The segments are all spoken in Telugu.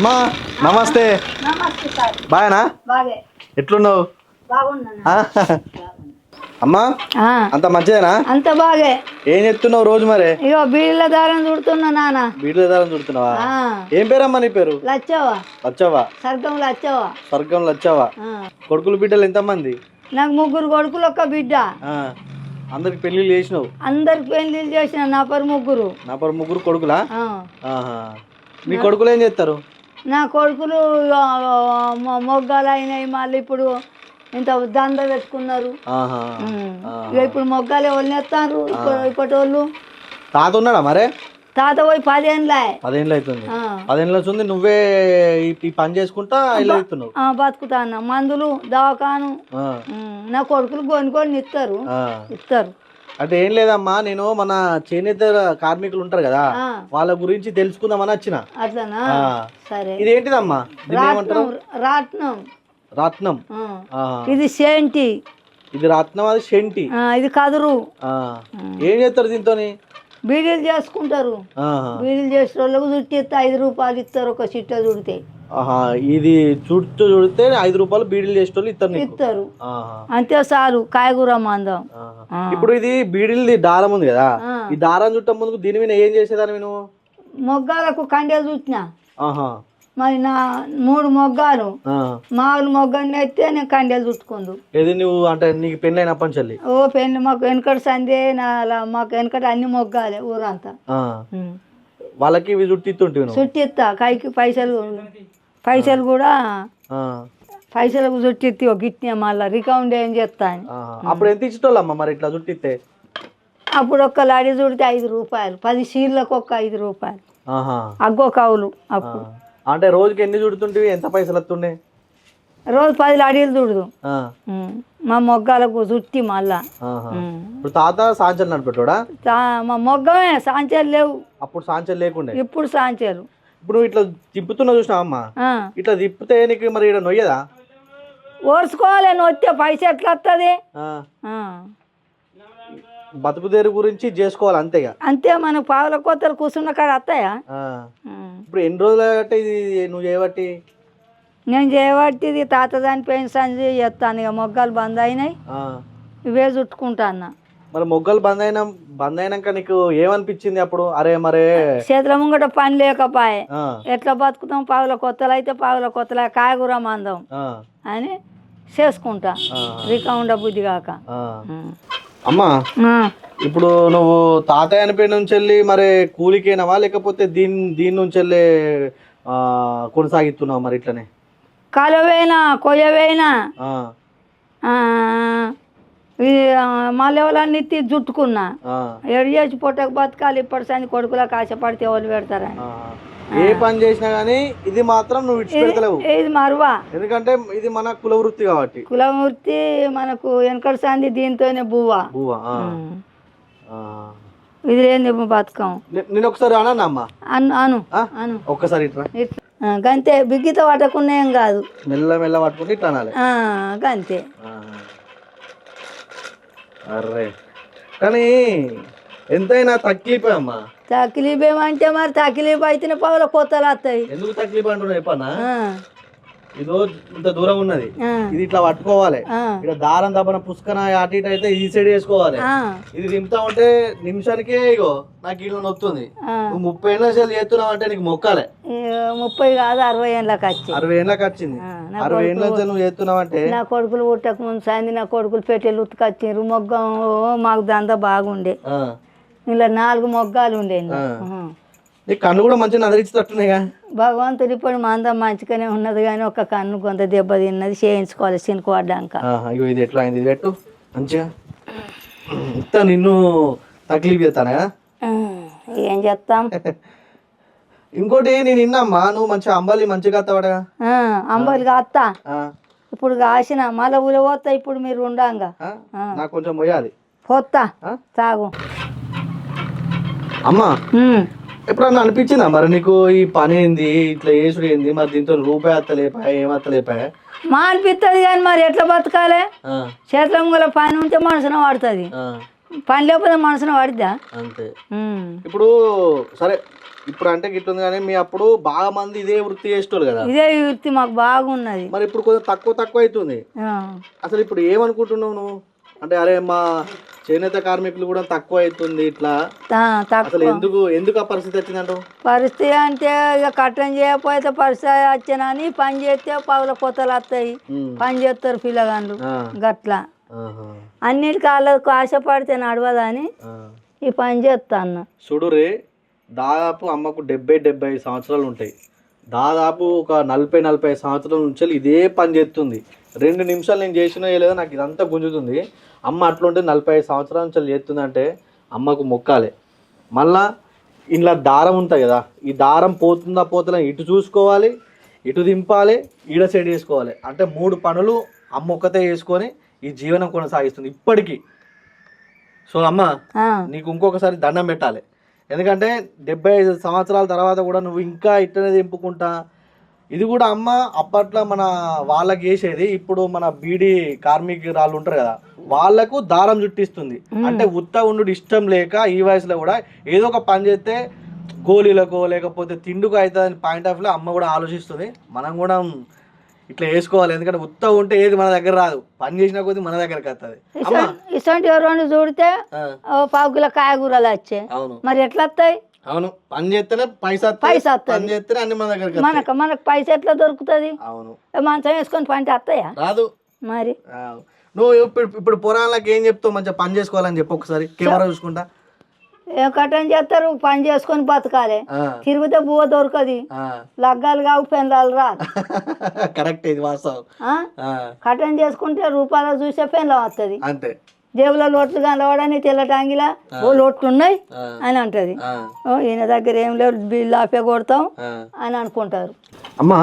అమ్మా నమస్తే. నమస్తే సార్. బాగానా? బాగే. ఎట్లున్నావు? బాగున్నాను. అమ్మా అంత మంచిదేనా? అంత బాగే. ఏం చెప్తున్నావు రోజు మరి? ఇగో బీళ్ళ దారం చుడుతున్నా నాన్న. బీడ్ల దారం చుడుతున్నావా? ఏం పేరమ్మా నీ పేరు? లచ్చవా. లచ్చవా? స్వర్గం లచ్చవా. స్వర్గం లచ్చవా. కొడుకులు బిడ్డలు ఎంతమంది? నాకు 3 కొడుకులు, 1 బిడ్డ. అందరికి పెళ్లిళ్ళు చేసినావు? అందరికి పెళ్లిళ్ళు చేసిన. నా పరు 3. నా పరు 3 కొడుకులా? మీ కొడుకులు ఏం చేస్తారు? నా కొడుకులు మొగ్గాలు అయినాయి. మళ్ళీ ఇప్పుడు ఇంత దంద పెట్టుకున్నారు. ఇప్పుడు మొగ్గాలే వదిలేస్తారు ఇప్పటి వాళ్ళు. తాత ఉన్నాడా మరే? తాత పోయి 10 ఏళ్ళ. 10 ఏళ్ళు అవుతుంది. 10 ఏళ్ళు అవుతుంది. నువ్వే ఈ పని చేసుకుంటా ఇలా అవుతున్నావు? బతుకుతా అన్న. మందులు దవాఖాను. నా కొడుకులు కొన్ని ఇస్తారు. అంటే ఏం లేదమ్మా, నేను మన చేనేత కార్మికులు ఉంటారు కదా, వాళ్ళ గురించి తెలుసుకుందామని వచ్చిన. అట్లనా? సరే. ఇది ఏంటిదమ్మా? రాట్నం. రత్నం. ఇది సెంటి. ఇది రత్నం, అది శెంటి. ఇది కదురు. ఏం చేస్తారు దీంతో? బీడీలు చేసుకుంటారు. బీడీలు చేసే వాళ్ళకు చుట్టి 5 రూపాయలు ఇస్తారు ఒక చిట్ట చుడితే. ఇది చుట్టూ చుడితే 5 రూపాయలు బీడీలు చేసేటోళ్ళు ఇస్తారు. అంతే చాలు. కాయగూర మందం. ఇప్పుడు ఇది బీడీలది దారం ఉంది కదా, ఈ దారం చుట్ట ముందుకు దీని మీద ఏం చేసేదాన్ని నేను? మొగ్గాలకు కండెలు చుట్టినా. మరి నా 3 మొగ్గాలు మామూలు మొగ్గాన్ని అయితే నేను కండెలు చుట్టుకుందు. ఏది నువ్వు అంటే నీకు పెళ్ళి అయినప్పటి నుంచి? ఓ పెళ్ళి మాకు వెనకటి సందే. మాకు వెనకటి అన్ని మొగ్గాలే ఊరంతా. వాళ్ళకి ఇవి చుట్టిస్తా. కైకి పైసలు కూడా పైసలకు చుట్టిత్తి ఒక గిట్టిన మళ్ళీ రికౌండ్ ఏం చేస్తా అని. అప్పుడు ఎంత ఇచ్చేటోళ్ళమ్మా మరి ఇట్లా చుట్టిస్తే? అప్పుడు ఒక్క లాడీ చుడితే 5 రూపాయలు. 10 షీర్లకు ఒక్క 5 రూపాయలు. అగ్గో కవులు. అప్పుడు అంటే రోజుకి ఎన్ని చుడుతుంటివి? ఎంత పైసలు వస్తుండే? రోజు 10 లాడీలు చుడదు మా మొగ్గాలకు చుట్టి. మళ్ళా ఇప్పుడు తాత సాంచలు నడిపెట్టాడా? మా మొగ్గమే. సాంచాలు లేవు అప్పుడు. సాంచలు లేకుండే, ఇప్పుడు సాంచాలు. ఇప్పుడు ఇట్లా తిప్పుతున్నా చూసినావమ్మా, ఇట్లా తిప్పితే నీకు మరి ఇక్కడ నొయ్యదా? ఓర్చుకోవాలి. నొత్తే పైసా ఎట్లా వస్తుంది? బతుకుదేరు గురించి చేసుకోవాలి అంతేగా. అంతే. మన పావుల కోతలు కూర్చున్న కాడ వస్తాయా? ఇప్పుడు ఎన్ని రోజులు అంటే ఇది నువ్వు చేయబట్టి? నేను చేయబట్టి ఇది తాత చనిపోయిన సంజి చేస్తాను. ఇక మొగ్గలు బంద్ అయినాయి. ఇవే చుట్టుకుంటా అన్న. మరి మొగ్గలు బంద్ అయినాక నీకు ఏమనిపించింది అప్పుడు? అరే మరే చేతుల ముంగట పని లేకపోయే ఎట్లా బతుకుతాం? పావుల కొత్తలు అయితే పావుల కొత్తల కాయగూర మందం అని చేసుకుంటా. రికౌండ బుద్ధి కాక. అమ్మా ఇప్పుడు నువ్వు తాతయ్య చనిపోయిన నుంచి వెళ్ళి మరి కూలికేనావా లేకపోతే దీని నుంచి వెళ్ళి కొనసాగిస్తున్నావు మరి ఇట్లనే? కలవేనా కొయ్యవేనా మళ్ళీ ఎవరన్నీ జుట్టుకున్నా. ఎడు చేసి పొట్టకు బతకాలి. ఇప్పటి సంది కొడుకులకు ఆశపడితే ఎవరు పెడతారని. ఏ పని చేసినా గానీ ఇది మాత్రం నువ్వు విడిచిపెడతలేవు. ఇది మరువా. ఎందుకంటే ఇది మన కుల వృత్తి కాబట్టి. కుల వృత్తి మనకు వెనకటి సంది దీంతోనే బువ్వా. ఇది లేని బతకం. నేను ఒకసారి అన్నా అను అను ఒక్కసారి ఇట్లా గంతే. బిగ్గిత పట్టకున్నా ఏం కాదు. మెల్ల మెల్ల పట్టుకుంటే ఇట్లా అనాలి. గంతే. అర్రే కానీ ఎంతైనా తక్లీఫే అమ్మా. తక్లీఫ్ ఏమంటే మరి తక్లీఫ్ అయితే పావుల కొత్తలు వస్తాయి. ఎందుకు తక్లీఫ్ అంటున్నా చెప్పన్నా? ఇదో ఇంత దూరం ఉన్నది, ఇది ఇట్లా పట్టుకోవాలి. ఇక్కడ దారం తప్పన పుష్కన అటు ఇటు అయితే ఈ సైడ్ వేసుకోవాలి. ఇది దింపుతా ఉంటే నిమిషానికే ఇగో నాకు ఇల్లు నొత్తుంది. నువ్వు 30 ఏళ్ళ చేస్తున్నావు అంటే నీకు మొక్కాలే. 30 కాదు 60 ఏళ్ళకి వచ్చింది. 60 ఏళ్ళకి వచ్చింది. 60 ఏళ్ళ నువ్వు చేస్తున్నావు అంటే. నా కొడుకులు పుట్టక ముందు సాయంత్రం నా కొడుకులు పెట్టెలు ఉతుకొచ్చారు. మొగ్గం మాకు దందా బాగుండే. ఇలా 4 మొగ్గాలు ఉండేది. నీ కన్ను కూడా మంచిగా నదిరిచ్చేటట్టున్నాయిగా. భగవంతుడి ఇప్పుడు మందం మంచిగానే ఉన్నది కానీ ఒక కన్ను కొంత దెబ్బ తిన్నది. చేయించుకోవాలి చినుకుపడ్డాక. ఇది ఎట్లా అయింది? ఇది పెట్టు మంచిగా. ఇంత నిన్ను తక్లీఫ్ చేస్తానా? ఏం చేస్తాం. ఇంకోటి నేను విన్నామ్మా, నువ్వు మంచిగా అంబాలి మంచిగా వస్తావాడా? అంబాలి కాస్తా. ఇప్పుడు కాసిన మళ్ళీ ఊళ్ళో పోతా. ఇప్పుడు మీరు ఉండంగా నాకు కొంచెం పోయాలి. పోతా తాగు. అమ్మా ఎప్పుడన్నా అనిపించిందా మరి నీకు ఈ పని ఏంది ఇట్లా చేసుడు ఏంది? మరి దీంతో రూపాయి అత్తలేపాయ ఏమత్తలేపాయ? మా అనిపిస్తుంది కానీ మరి ఎట్లా బతకాలి? చేతుల ముంగల పని ఉంటే మనసున పడుతుంది. పని లేకపోతే మనసున పడిద్దా? అంతే. ఇప్పుడు సరే ఇప్పుడు అంటే గిట్లుంది కానీ మీ అప్పుడు బాగా మంది ఇదే వృత్తి చేసేటోళ్ళు కదా. ఇదే వృత్తి మాకు బాగున్నది. మరి ఇప్పుడు కొంచెం తక్కువ అవుతుంది. అసలు ఇప్పుడు ఏమనుకుంటున్నావు నువ్వు? అంటే అరే మా చేనేత కార్మికులు కూడా తక్కువ అవుతుంది ఇట్లా, అసలు ఎందుకు ఆ పరిస్థితి వచ్చిందంట? పరిస్థితి అంటే ఇక కట్టం చేయకపోతే పరిస్థితి వచ్చినని పని చేస్తే పావుల కొత్తలు వస్తాయి, పని చేస్తారు పిల్లగాళ్ళు గట్లా. అన్నిటికీ వాళ్ళకు ఆశపడితే నడవదని ఈ పని చేస్తాను. చూడురే, దాదాపు అమ్మకు 70 సంవత్సరాలు ఉంటాయి. దాదాపు ఒక 40 సంవత్సరాల నుంచి ఇదే పని చేస్తుంది. 2 నిమిషాలు నేను చేసినా లేదో నాకు ఇదంతా గుంజుతుంది. అమ్మ అట్లుంటే 45 సంవత్సరాల నుంచి చేస్తుందంటే అమ్మకు మొక్కాలి. మళ్ళా ఇలా దారం ఉంటుంది కదా, ఈ దారం పోతుందా ఇటు చూసుకోవాలి, ఇటు దింపాలి, ఈడ సైడ్ చేసుకోవాలి. అంటే 3 పనులు అమ్మ ఒక్కతే చేసుకొని ఈ జీవనం కొనసాగిస్తుంది ఇప్పటికీ. సో అమ్మ నీకు ఇంకొకసారి దండం పెట్టాలి. ఎందుకంటే 75 సంవత్సరాల తర్వాత కూడా నువ్వు ఇంకా ఇట్లనే దింపుకుంటా. ఇది కూడా అమ్మ అప్పట్లో మన వాళ్ళకి చేసేది. ఇప్పుడు మన బీడీ కార్మికురాళ్ళు ఉంటారు కదా, వాళ్ళకు దారం చుట్టిస్తుంది. అంటే ఉత్త ఉండు ఇష్టం లేక ఈ వయసులో కూడా ఏదో ఒక పని చేస్తే గోళీలకో లేకపోతే తిండుకు అవుతుంది పాయింట్ ఆఫ్ లో అమ్మ కూడా ఆలోచిస్తుంది. మనం కూడా ఇట్లా వేసుకోవాలి. ఎందుకంటే ఉత్త ఉంటే ఏది మన దగ్గర రాదు, పని చేసిన కొద్ది మన దగ్గరకు వస్తుంది. ఇటువంటి ఎవరైనా చూడితే 1 కిలో కాయగూరలు వచ్చాయి. అవును, మరి ఎట్లా వస్తాయి? అవును, పని చేస్తేనే పైసా పని చేస్తేనే అన్ని మన దగ్గర. మనకు పైసా ఎట్లా దొరుకుతుంది? అవును, మంచం వేసుకొని పని వస్తాయా? రాదు. మరి నువ్వు ఇప్పుడు పురాణాలకు ఏం చెప్తావు? మంచిగా పని చేసుకోవాలని చెప్పి ఒకసారి కెమెరా చూసుకుంటా. కట్టం చేస్తారు, పని చేసుకొని బతకాలి. తిరిగితే బువ్వ దొరకది, లగ్గాలు కావు, పెన్లాలు రాదు. కరెక్ట్, ఇది వాస్తవం. కట్టం చేసుకుంటే రూపాయలు చూసే పెన్లం వస్తుంది. అంతే. జేబులో లోట్లు కనబడని తెల్లటాంగిలా ఓ లోట్లు ఉన్నాయి అని అంటది. ఓ ఈయన దగ్గర ఏం లేవు, బిల్లు ఆపే కొడతాం అని అనుకుంటారు. అమ్మా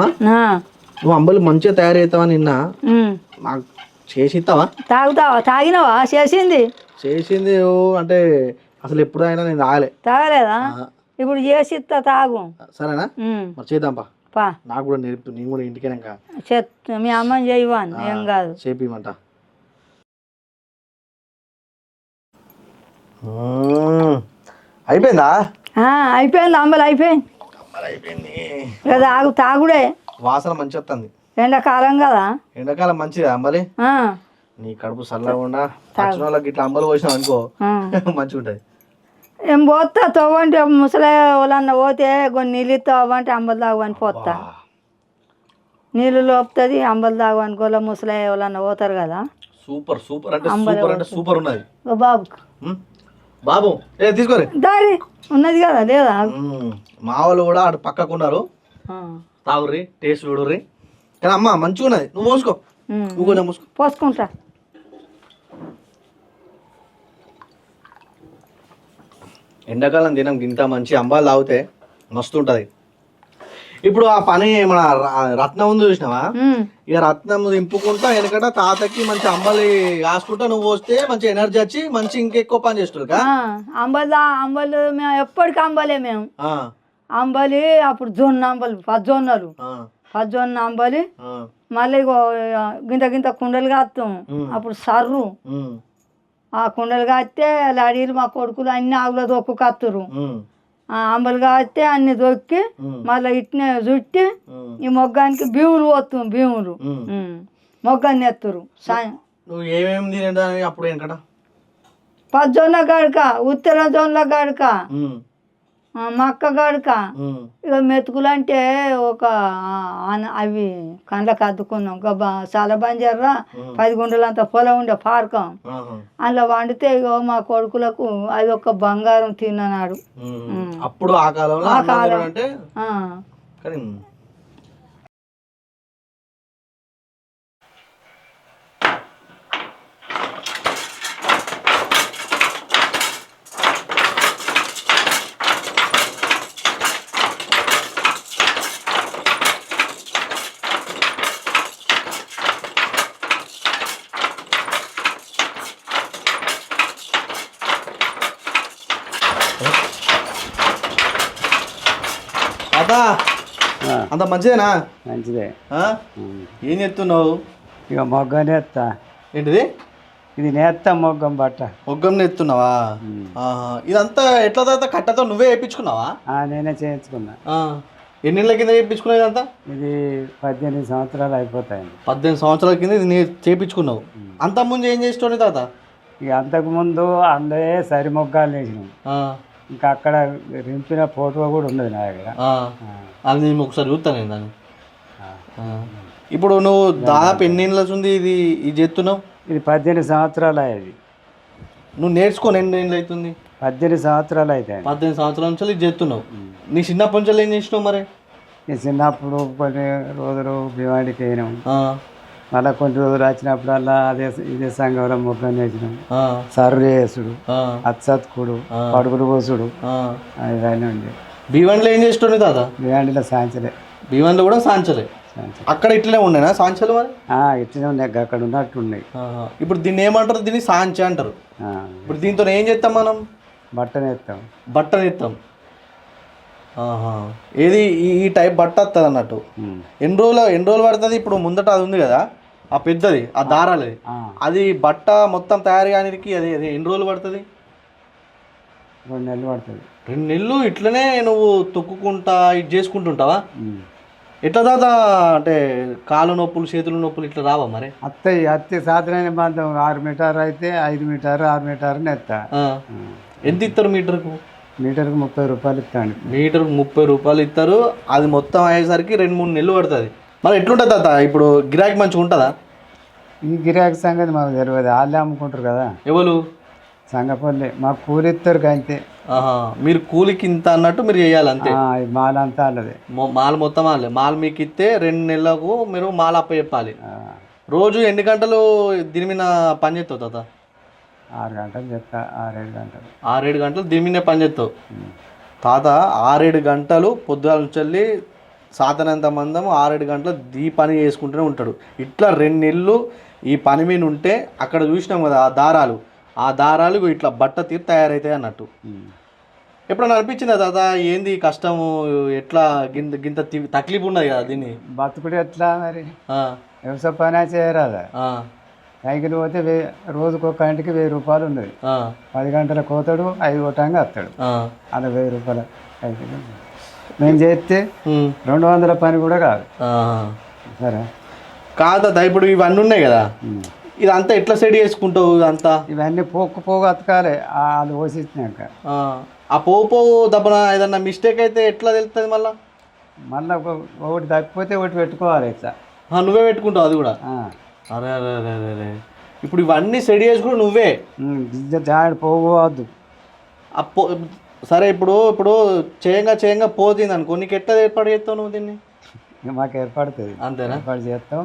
నువ్వు అంబలు మంచిగా తయారవుతావని నిన్న నాకు చేసి ఇస్తావా? తాగినావా? చేసింది అంటే అసలు ఎప్పుడైనా నేను తాగలేదా? ఇప్పుడు చేసి ఇస్తా, తాగు. సరేనా? మరి చేద్దాం పా, నాకు కూడా నేర్పుతు. నేను కూడా ఇంటికి మీ అమ్మని చేయవా? ఏం కాదు, చేపిమంట. అయిపోయిందా? అయిపోయింది, అంబలు అయిపోయింది. తాగుడే. వాసన మంచి వస్తుంది. ఎండాకాలం కదా. ఎండాకాలం మంచిదా అంబలి? నీ కడుపు చల్లకుండా వచ్చిన వాళ్ళకి ఇట్లా అంబలు పోసినావు అనుకో మంచిగా ఉంటుంది. ఏం పోతా తవ్వంటే ముసలి వాళ్ళన్న పోతే కొన్ని నీళ్ళు తవ్వంటే అంబలు తాగని పోతా. నీళ్ళు లోపుతుంది, అంబలు తాగని గోల ముసలి వాళ్ళన్న పోతారు కదా. సూపర్ సూపర్ అంటే సూపర్ అంటే సూపర్ ఉన్నది. బాబు తీసుకోరు, దారి ఉన్నది కదా లేదా? మా వాళ్ళు కూడా అటు పక్కకున్నారు. తాగుర్రి, టేస్ట్ చూడుర్రి. కానీ అమ్మ మంచిగా ఉన్నది. నువ్వు పోసుకో, నువ్వు కూడా పోసుకుంటా. ఎండాకాలం దినం ఇంత మంచి అంబాలు తాగితే మస్తు ఉంటుంది. ఇప్పుడు ఆ పని మన రత్నం ఉంది చూసినావా? ఇక రత్నం దింపుకుంటా వెనకట తాతకి మంచి అంబలి కాసుకుంటా నువ్వు వస్తే మంచి ఎనర్జీ వచ్చి మంచి ఇంకెక్కువ పని చేస్తుంది. అంబలు మేము ఎప్పటికీ అంబలే. మేము అంబలి అప్పుడు జొన్న అంబలి, పజ్జొన్న అంబలి. మళ్ళీ గింత కుండలు కాస్తాం. అప్పుడు సర్రు ఆ కుండలు కాస్తే లాడీలు మా కొడుకులు అన్ని ఆవుల దొక్కు కత్తురు. అంబలు కాస్తే అన్ని దొక్కి మళ్ళీ ఇట్నే చుట్టి ఈ మొగ్గానికి భీములు పోతాం. భీములు మొగ్గాన్ని ఎత్తురు. పజ్జొన్న గడక, ఉత్తర జొన్న గడక, మక్క గడక. ఇక మెతుకులు అంటే ఒక అవి కండ్లకు అద్దుకున్నాం. చాలా బంజర్రా 10 గుంటలంత పొలం ఉండే పార్కం. అందులో వండితే ఇక మా కొడుకులకు అది ఒక బంగారం తిన్నాడు. అప్పుడు ఆ కాలం అంటే అంత మంచిదేనా? మంచిదే. ఏం చెప్తున్నావు? ఇక మొగ్గనే ఎత్తా. ఏంటిది? ఇది నేత్తం మొగ్గం బట్ట. మొగ్గం నెత్తున్నావా? ఇదంతా ఎట్లా తాత కట్టతో నువ్వే వేయించుకున్నావా? నేనే చేయించుకున్నా. ఎన్నేళ్ళ కింద చేయించుకున్నావు ఇదంతా? ఇది 18 సంవత్సరాలు అయిపోతాయండి. 18 సంవత్సరాల కింద ఇది చేయించుకున్నావు. అంతకుముందు ఏం చేసేటోని తాత? ఇక అంతకుముందు అందరే సరి మొగ్గాలు వేసినాం. ఇంకా అక్కడ రింపిన ఫోటో కూడా ఉన్నది నా దగ్గర. అది నేను ఒకసారి చూస్తాను నేను దాన్ని. ఇప్పుడు నువ్వు దాదాపు ఎన్ని ఏళ్ళ ఉంది ఇది ఇది చేస్తున్నావు? ఇది 18 సంవత్సరాలు అయ్యేది. నువ్వు నేర్చుకొని ఎన్ని ఏళ్ళు అవుతుంది? 18 సంవత్సరాలు అయితే. 18 సంవత్సరాల నుంచి ఇది చేస్తున్నావు. నీ చిన్నప్పటి నుంచి ఏం చేసినావు మరి? చిన్నప్పుడు కొన్ని రోజులు భివాడికి వేయినాం. మళ్ళీ కొన్ని రోజులు వచ్చినప్పుడల్లా ఇదే సంఘంలో మొగ్గం వేసినాం. సర్రు చేసుడు, అచ్చత్కుడు, పడుగులు కోసుడు ఇవన్నీ ఉంది. భీవండిలో ఏం చేస్తుండే తాత? భివాడిలో సాంచలే. భీవండిలో కూడా సాంచలే. అక్కడ ఇట్లనే ఉండేనా సాంచలు మరి? ఇట్లనే ఉన్నాయి, అక్కడ ఉన్నట్టు ఉన్నాయి. ఇప్పుడు దీన్ని ఏమంటారు? దీన్ని సాంచ అంటారు. ఇప్పుడు దీంతో ఏం చేస్తాం మనం? బట్టనేస్తాం. బట్టనేస్తాం. ఏది ఈ టైప్ బట్ట వస్తుంది అన్నట్టు. ఎన్ని రోజులు పడుతుంది? ఇప్పుడు ముందట అది ఉంది కదా ఆ పెద్దది, ఆ దారాలది, అది బట్ట మొత్తం తయారు కానికి అది ఎన్ని రోజులు పడుతుంది? 2 నెలలు పడుతుంది. 2 నెలలు ఇట్లనే నువ్వు తొక్కుకుంటా ఇది చేసుకుంటుంటావా? ఎట్లా దాదా అంటే కాలు నొప్పులు చేతుల నొప్పులు ఇట్లా రావా మరి? అత్తి సాధారణ బాధం 6 మీటర్ అయితే 5 మీటర్ 6 మీటర్ నెత్తా. ఎంత ఇస్తారు మీటర్కు? మీటర్కు 30 రూపాయలు ఇస్తాను. మీటర్కు 30 రూపాయలు ఇస్తారు. అది మొత్తం అయ్యేసరికి 2-3 నెలలు పడుతుంది. మరి ఎట్లుంటుంది తాత ఇప్పుడు గిరాకీ మంచిగా ఉంటుందా? ఈ గిరాకీ సంగతి మాకు తెలియదు. వాళ్ళే అమ్ముకుంటారు కదా. ఎవరు? సంగపల్లి. మాకు కూలి ఇస్తారు అంతే. మీరు కూలికి ఇంత అన్నట్టు మీరు చేయాలి అంతే. మాల్ అంతా వాళ్ళదే. మాల్ మొత్తం వాళ్ళే. మాల్ మీకు ఇస్తే 2 నెలలకు మీరు మాల్ అప్ప చెప్పాలి. రోజు ఎన్ని గంటలు దీని మీద పని చేస్తావు తాత? 6 గంటలు చెప్తా. 6-7 గంటలు. 6-7 గంటలు దీని మీదే పని చేస్తావు తాత. 6-7 గంటలు పొద్దుగాల నుంచి సాతనంత మందం 6-7 గంటలు ఈ పని చేసుకుంటూనే ఉంటాడు. ఇట్లా 2 నెలలు ఈ పని మీద ఉంటే అక్కడ చూసినాం కదా ఆ దారాలు ఇట్లా బట్ట తీరు తయారవుతాయి అన్నట్టు. ఎప్పుడన్నా అనిపించిందా తాత ఏంది కష్టము, ఎట్లా గింత తక్లీఫ్ ఉన్నది కదా దీన్ని? బతుకుడు ఎట్లా మరి? వ్యవసాయ పని చేయరాదా? సైకిల్ పోతే రోజుకు ఒక గంటకి 1000 రూపాయలు ఉన్నది. 10 గంటల కోతాడు, 5 కొట్టంగా వస్తాడు. అలా 1000 రూపాయలు సైకిల్ మేము చేస్తే 200 పని కూడా కాదు. సరే కాదు తాత. ఇప్పుడు ఇవన్నీ ఉన్నాయి కదా, ఇదంతా ఎట్లా సెట్ చేసుకుంటావు? ఇదంతా ఇవన్నీ పోగు అతకాలి వాళ్ళు పోసిచ్చినాక. ఆ పోగు దబ్బన ఏదన్నా మిస్టేక్ అయితే ఎట్లా తెలుస్తుంది? మళ్ళీ ఒకటి తప్పిపోతే ఒకటి పెట్టుకోవాలి. ఇట్లా నువ్వే పెట్టుకుంటావు అది కూడా? అరే అరే అరే అరే. ఇప్పుడు ఇవన్నీ సెట్ చేసుకుంటూ నువ్వే పోవద్దు. సరే ఇప్పుడు చేయంగా పోతుంది అనుకో, నీకు ఎట్లా ఏర్పాటు చేస్తావు నువ్వు దీన్ని? మాకు ఏర్పడుతుంది అంతేనా? ఏర్పాటు చేస్తాం.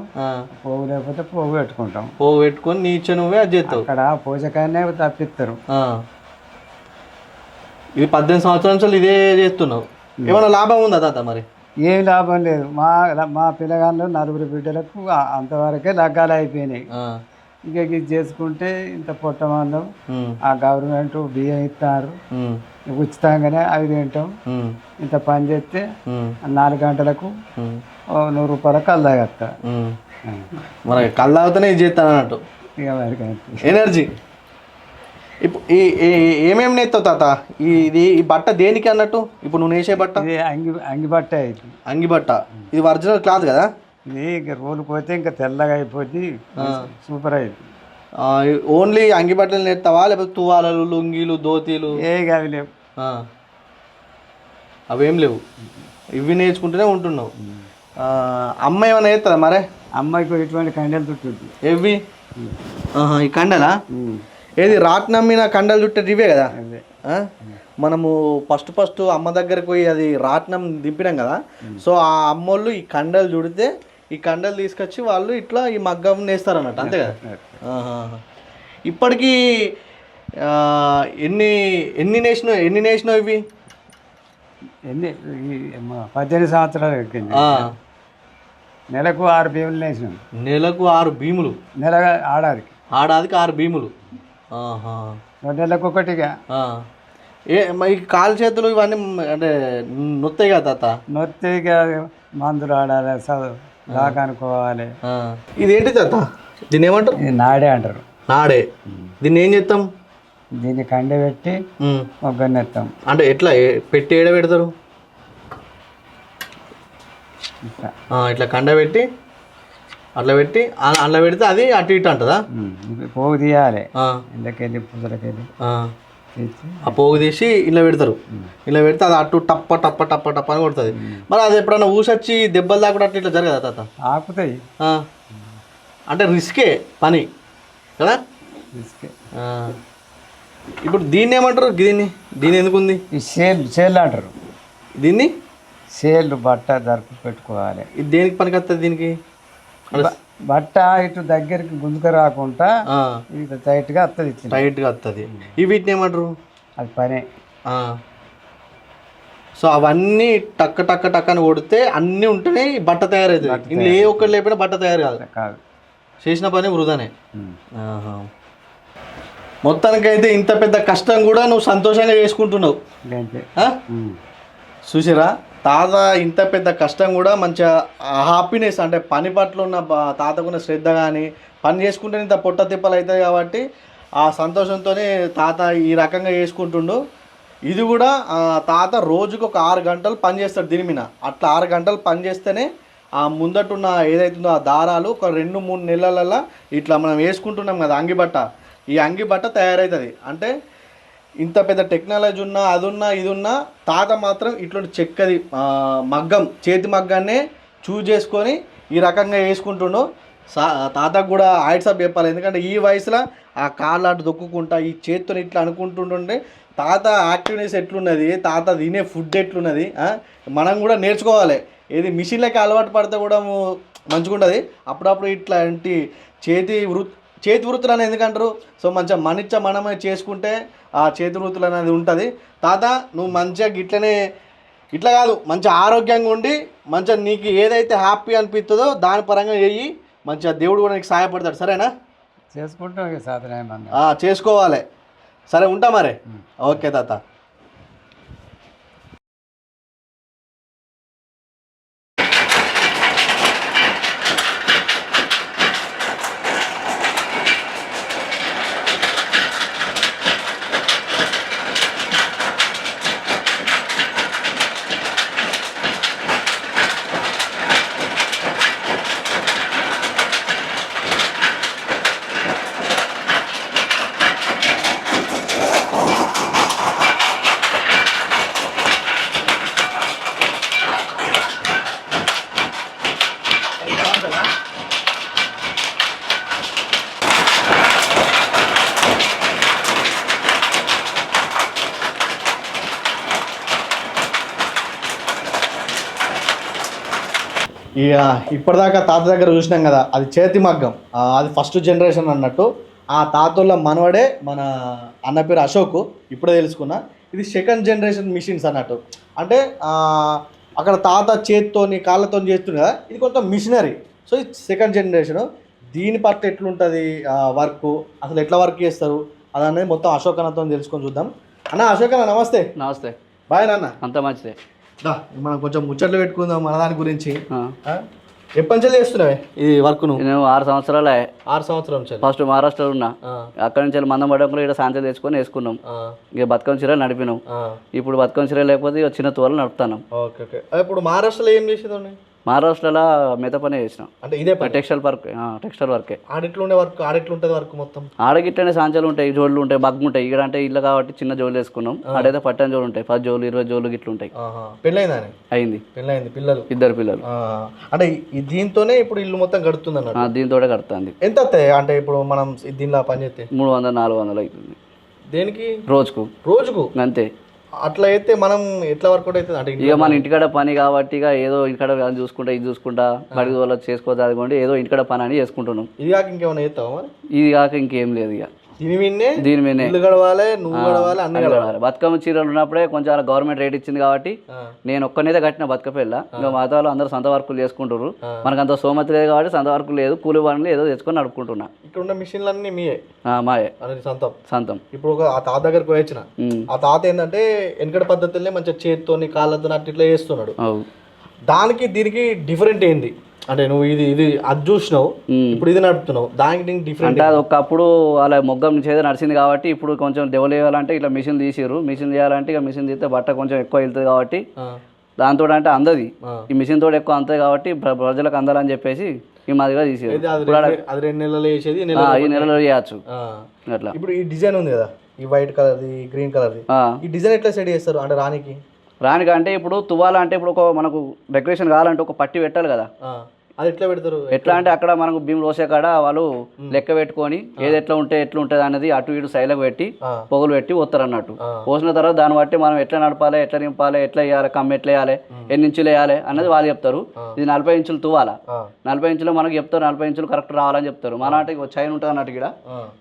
పోగు లేకపోతే పోగు పెట్టుకుంటాం. పోగు పెట్టుకొని నీ ఇచ్చే నువ్వే అది చేస్తావు. అక్కడ పోషకాన్నే తప్పిస్తారు. ఇది 18 సంవత్సరాల నుంచి ఇదే చేస్తున్నావు. ఏమైనా లాభం ఉందా తాత మరి? ఏం లాభం లేదు. మా పిల్లగాళ్ళు 4 బిడ్డలకు అంతవరకే లగ్గాలు అయిపోయినాయి. ఇక ఇది చేసుకుంటే ఇంత పొట్టమందం. ఆ గవర్నమెంట్ బియ్యం ఇస్తారు ఉచితంగానే, అవి తింటాం. ఇంత పని చేస్తే 4 గంటలకు 100 రూపాయల కళ్ళు తాగేస్తా. మరి కళ్ళు తాగితేనే ఇది చేస్తాను అన్నట్టు. ఇక మరి ఎనర్జీ. ఇప్పుడు ఏమేమి నేస్తావు తాత? ఇది ఈ బట్ట దేనికి అన్నట్టు? ఇప్పుడు నువ్వు నేసే బట్ట అంగి బట్ట అయితే. అంగి బట్ట ఇది ఒరిజినల్ క్లాత్ కదా? ఇది ఇంకా రోలు పోతే ఇంకా తెల్లగా అయిపోతే సూపర్ అయింది. ఓన్లీ అంగి బట్టలు నేస్తావా లేకపోతే తువాలలు, లుంగీలు, ధోతీలు? అవి లేవు. అవేం లేవు. ఇవి నేర్చుకుంటూనే ఉంటున్నావు. అమ్మ ఏమైనా నేస్తుందా మరే? అమ్మాయికి ఇటువంటి కండలు చుట్టుంది. ఎవి? ఈ కండలా? ఏది రాట్నం మీద కండలు చుట్టేది ఇవే కదా? మనము ఫస్ట్ అమ్మ దగ్గరకు పోయి అది రాట్నం దింపినాం కదా. సో ఆ అమ్మోళ్ళు ఈ కండలు చుడితే ఈ కండలు తీసుకొచ్చి వాళ్ళు ఇట్లా ఈ మగ్గం నేస్తారు అన్నట్టు, అంతే కదా? ఇప్పటికీ ఎన్ని నేసినావు ఇవి? 18 సంవత్సరాలు ఎక్కింది. నెలకు 6 భీములు నేసినాం. నెలకు 6 భీములు? నెల ఆడాదికి 6 భీములు. 2 నెలలకు ఒకటిగా. ఈ కాలు చేతులు ఇవన్నీ అంటే నొత్తాయి కదా తాత? నొత్తిగా మందులు ఆడాలి, చదువు దాకా అనుకోవాలి. ఇదేంటి తాత? దీన్ని ఏమంటారు? నాడే అంటారు. నాడే. దీన్ని ఏం చేస్తాం? దీన్ని కండబెట్టి మొగ్గనెత్తాం. అంటే ఎట్లా పెట్టి ఏడ పెడతారు? ఇట్లా కండబెట్టి అట్లా పెట్టి అట్లా పెడితే అది అటు ఇటు అంటదా? పోగు తీయాలి, ఇందుకెళ్ళి పుదలకెళ్ళి ఆ పోగు తీసి ఇలా పెడతారు. ఇలా పెడితే అది అటు టప్ప టప్ప టప్ప టప్ప అని కొడుతుంది. మరి అది ఎప్పుడన్నా ఊసొచ్చి దెబ్బలు దాకుండా అట్లా ఇట్లా జరగదా తాత? ఆకుతాయి. అంటే రిస్కే పని కదా. రిస్కే. ఇప్పుడు దీన్ని ఏమంటారు? దీన్ని ఎందుకు ఉంది? ఈ సేల్ అంటారు దీన్ని. సేల్ బట్ట జరుపు పెట్టుకోవాలి. ఇది దేనికి పనికి వస్తుంది? దీనికి బట్ట ఇటు దగ్గరికి గుంజుక రాకుండా ఇటు టైట్గా వస్తుంది. టైట్గా వస్తుంది. ఈ వీటిని ఏమంటారు? అది పనే. సో అవన్నీ టక్క టక్క టక్క అని కొడితే అన్నీ ఉంటేనే బట్ట తయారవుతుంది. ఇందులో ఏ ఒక్కటి లేకపోయినా బట్ట తయారు కాదు. చేసిన పని వృధానే. మొత్తానికైతే ఇంత పెద్ద కష్టం కూడా నువ్వు సంతోషంగా చేసుకుంటున్నావు. చూసిరా తాత ఇంత పెద్ద కష్టం కూడా మంచిగా హ్యాపీనెస్, అంటే పని పట్ల ఉన్న తాతకున్న శ్రద్ధ కానీ పని చేసుకుంటే ఇంత పొట్ట తిప్పలు అవుతాయి కాబట్టి ఆ సంతోషంతోనే తాత ఈ రకంగా చేసుకుంటుండు. ఇది కూడా తాత రోజుకు ఒక 6 గంటలు పని చేస్తాడు దీని మీద. అట్లా 6 గంటలు పని చేస్తేనే ఆ ముందటున్న ఏదైతుందో ఆ దారాలు ఒక 2-3 నెలలలో ఇట్లా మనం వేసుకుంటున్నాం కదా అంగిబట్ట, ఈ అంగిబట్ట తయారవుతుంది. అంటే ఇంత పెద్ద టెక్నాలజీ ఉన్నా అది ఉన్నా ఇది ఉన్నా తాత మాత్రం ఇట్లాంటి చెక్కది మగ్గం చేతి మగ్గాన్నే చూజ్ చేసుకొని ఈ రకంగా వేసుకుంటుండు. తాతకు కూడా ఆయిడ్సప్ చెప్పాలి. ఎందుకంటే ఈ వయసులో ఆ కాళ్ళు అటు దొక్కుకుంటా ఈ చేతితో ఇట్లా అనుకుంటుంటుంటే తాత యాక్టివ్నెస్ ఎట్లున్నది, తాత తినే ఫుడ్ ఎట్లున్నది మనం కూడా నేర్చుకోవాలి. ఏది మిషన్లకి అలవాటు పడితే కూడా మంచిగా ఉంటుంది. అప్పుడప్పుడు ఇట్లాంటి చేతి వృత్తులు అనేది ఎందుకంటారు? సో మంచిగా మనిచ్చ మనమే చేసుకుంటే ఆ చేతి వృత్తులు అనేది ఉంటుంది. తాత నువ్వు మంచిగా ఇట్లా కాదు, మంచిగా ఆరోగ్యంగా ఉండి మంచిగా నీకు ఏదైతే హ్యాపీ అనిపిస్తుందో దాని పరంగా చేయి. మంచిగా దేవుడు కూడా నీకు సహాయపడతాడు. సరేనా? చేసుకుంటాం, చేసుకోవాలి. సరే ఉంటా మరి. ఓకే తాత. ఇక ఇప్పటిదాకా తాత దగ్గర చూసినాం కదా, అది చేతి మగ్గం, అది ఫస్ట్ జనరేషన్ అన్నట్టు. ఆ తాతోళ్ళ మనవడే మన అన్న పేరు అశోక్, ఇప్పుడే తెలుసుకున్నా. ఇది సెకండ్ జనరేషన్ మిషన్స్ అన్నట్టు. అంటే అక్కడ తాత చేతితోని కాళ్ళతో చేస్తుంది కదా, ఇది కొంచెం మిషనరీ. సో ఇది సెకండ్ జనరేషను. దీని పట్ల ఎట్లుంటుంది వర్క్, అసలు ఎట్లా వర్క్ చేస్తారు అది అనేది మొత్తం అశోక్ అన్నతో తెలుసుకొని చూద్దాం. అన్న అశోక్ అన్న నమస్తే. నమస్తే. బాయ్ నాన్న. అంత మంచిదే. మనం కొంచెం ముచ్చట్లు పెట్టుకుందాం మన దాని గురించి. ఎప్పటి నుంచి చేస్తున్నావే ఈ వర్క్? నేను 6 సంవత్సరాలే. 6 సంవత్సరాలు ఫస్ట్ మహారాష్ట్రలో ఉన్నా. అక్కడి నుంచి మందం పడకుండా ఇక్కడ శాంతి తెచ్చుకొని వేసుకున్నాం. ఇక బతుకమ్మ చీరలు నడిపినాం. ఇప్పుడు బతుకమ్మ చీర లేకపోతే ఇక చిన్న తోలు నడుపుతున్నాం. ఓకే. ఇప్పుడు మహారాష్ట్రలో ఏం చేసేది? మహారాష్ట్రలో మిగతా పని చేసినాం. అంటే ఇదే టెక్స్టైల్ వర్కే. ఆడిట్లుండే వర్క్ ఆడిట్లుంటుంది వర్క్ మొత్తం. ఆడగిట్లనే సాంచాలు ఉంటాయి, జోళ్ళు ఉంటాయి, బగ్గు ఉంటాయి. ఇక్కడ అంటే ఇల్లు కాబట్టి చిన్న జోలు వేసుకున్నాం. ఆడైతే పట్టని జోలు ఉంటాయి, 10 జోలు 20 జోలు గిట్లు ఉంటాయి. పెళ్ళైందా? అయింది. పెళ్ళైంది. పిల్లలు? 2 పిల్లలు. అంటే దీంతోనే ఇప్పుడు ఇల్లు మొత్తం గడుతుంది అన్నట్టు? దీంతో గడుతుంది. ఎంత వస్తాయి అంటే ఇప్పుడు మనం దీనిలో పని చేస్తే? 300-400 అవుతుంది. దేనికి? రోజుకు అంతే. అట్లా అయితే మనం ఎట్లా వర్కౌట్ అవుతుంది అంటే? ఇక మన ఇంటికాడ పని కాబట్టి ఇక ఏదో ఇంటికాడ చూసుకుంటా ఇది చూసుకుంటా బడికి వాళ్ళ చేసుకోవచ్చు. అదిగోండి ఏదో ఇంటికాడ పని అని చేసుకుంటున్నాం. ఇది కాక ఇంకేమైనా చేస్తావా మరి? ఇది కాక ఇంకేం లేదు. ఇక దీని మీదనే ఇల్లు గడవాలి, నువ్వు గడవాలి, అన్ని గడవాలి. బతుకమ్మ చీరలు ఉన్నప్పుడే కొంచెం గవర్నమెంట్ రేట్ ఇచ్చింది కాబట్టి నేను ఒక్కనేదే కట్టిన బతుకపిల్ల. ఇంకా మా వాళ్ళు అందరూ సొంత వర్కులు చేసుకుంటారు. మనకు అంత సోమతి లేదు కాబట్టి సొంత వర్కులు లేదు, కూలి పనులు ఏదో తెచ్చుకొని నడుపుకుంటున్నా. ఇక్కడ ఉన్న మిషన్లు అన్ని మీయే? మాయే. సొంతం. ఇప్పుడు ఆ తాత దగ్గరకు వచ్చిన, ఆ తాత ఏంటంటే వెనకటి పద్ధతులనే మంచిగా చేతితోని కాళ్ళతో అట్లా ఇట్లా చేస్తున్నాడు. దానికి దీనికి డిఫరెంట్ ఏంది అంటే నువ్వు ఇది అది చూసినావు ఇప్పుడు ఇది నడుపుతున్నావు దానికి దీనికి డిఫరెంట్ అంటే అది ఒకప్పుడు వాళ్ళ మొగ్గం నుంచి ఏదో నడిచింది కాబట్టి ఇప్పుడు కొంచెం డెవలప్ చేయాలంటే ఇట్లా మిషన్ తీసిర్రు. మిషన్ చేయాలంటే ఇక మిషన్ తీస్తే బట్ట కొంచెం ఎక్కువ వెళ్తుంది కాబట్టి దాంతో అంటే అందది ఈ మిషన్ తోడు ఎక్కువ అంతే కాబట్టి ప్రజలకు అందాలని చెప్పేసి ఈ మాదిరిగా తీసేది. అది 2 నెలలు వేసేది ఈ నెలలో చేయచ్చు అట్లా. ఇప్పుడు ఈ డిజైన్ ఉంది కదా ఈ వైట్ కలర్ది గ్రీన్ కలర్ది ఈ డిజైన్ ఎట్లా సెట్ చేస్తారు అంటే రానికంటే ఇప్పుడు తువ్వాల అంటే ఇప్పుడు ఒక మనకు డెకరేషన్ కావాలంటే ఒక పట్టి పెట్టాలి కదా. అది ఎట్లా పెడతారు? ఎట్లా అంటే అక్కడ మనకు భీమ్ లోసే కాడ వాళ్ళు లెక్క పెట్టుకొని ఏది ఎట్లా ఉంటుంది అనేది అటు ఇటు సైలకు పెట్టి పొగలు పెట్టి పోస్తారు అన్నట్టు. పోసిన తర్వాత దాన్ని బట్టి మనం ఎట్లా నడపాలి, ఎట్లా నింపాలి, ఎట్లా వేయాలి, కమ్మ ఎట్లా వేయాలి, ఎన్ని ఇంచులు వేయాలి అన్నది వాళ్ళు చెప్తారు. ఇది 40 ఇంచులు తువ్వాల, 40 ఇంచులు మనకు చెప్తారు, 40 ఇంచులు కరెక్ట్ రావాలని చెప్తారు. మన అంటే చైన్ ఉంటుంది అన్నట్టు ఇక్కడ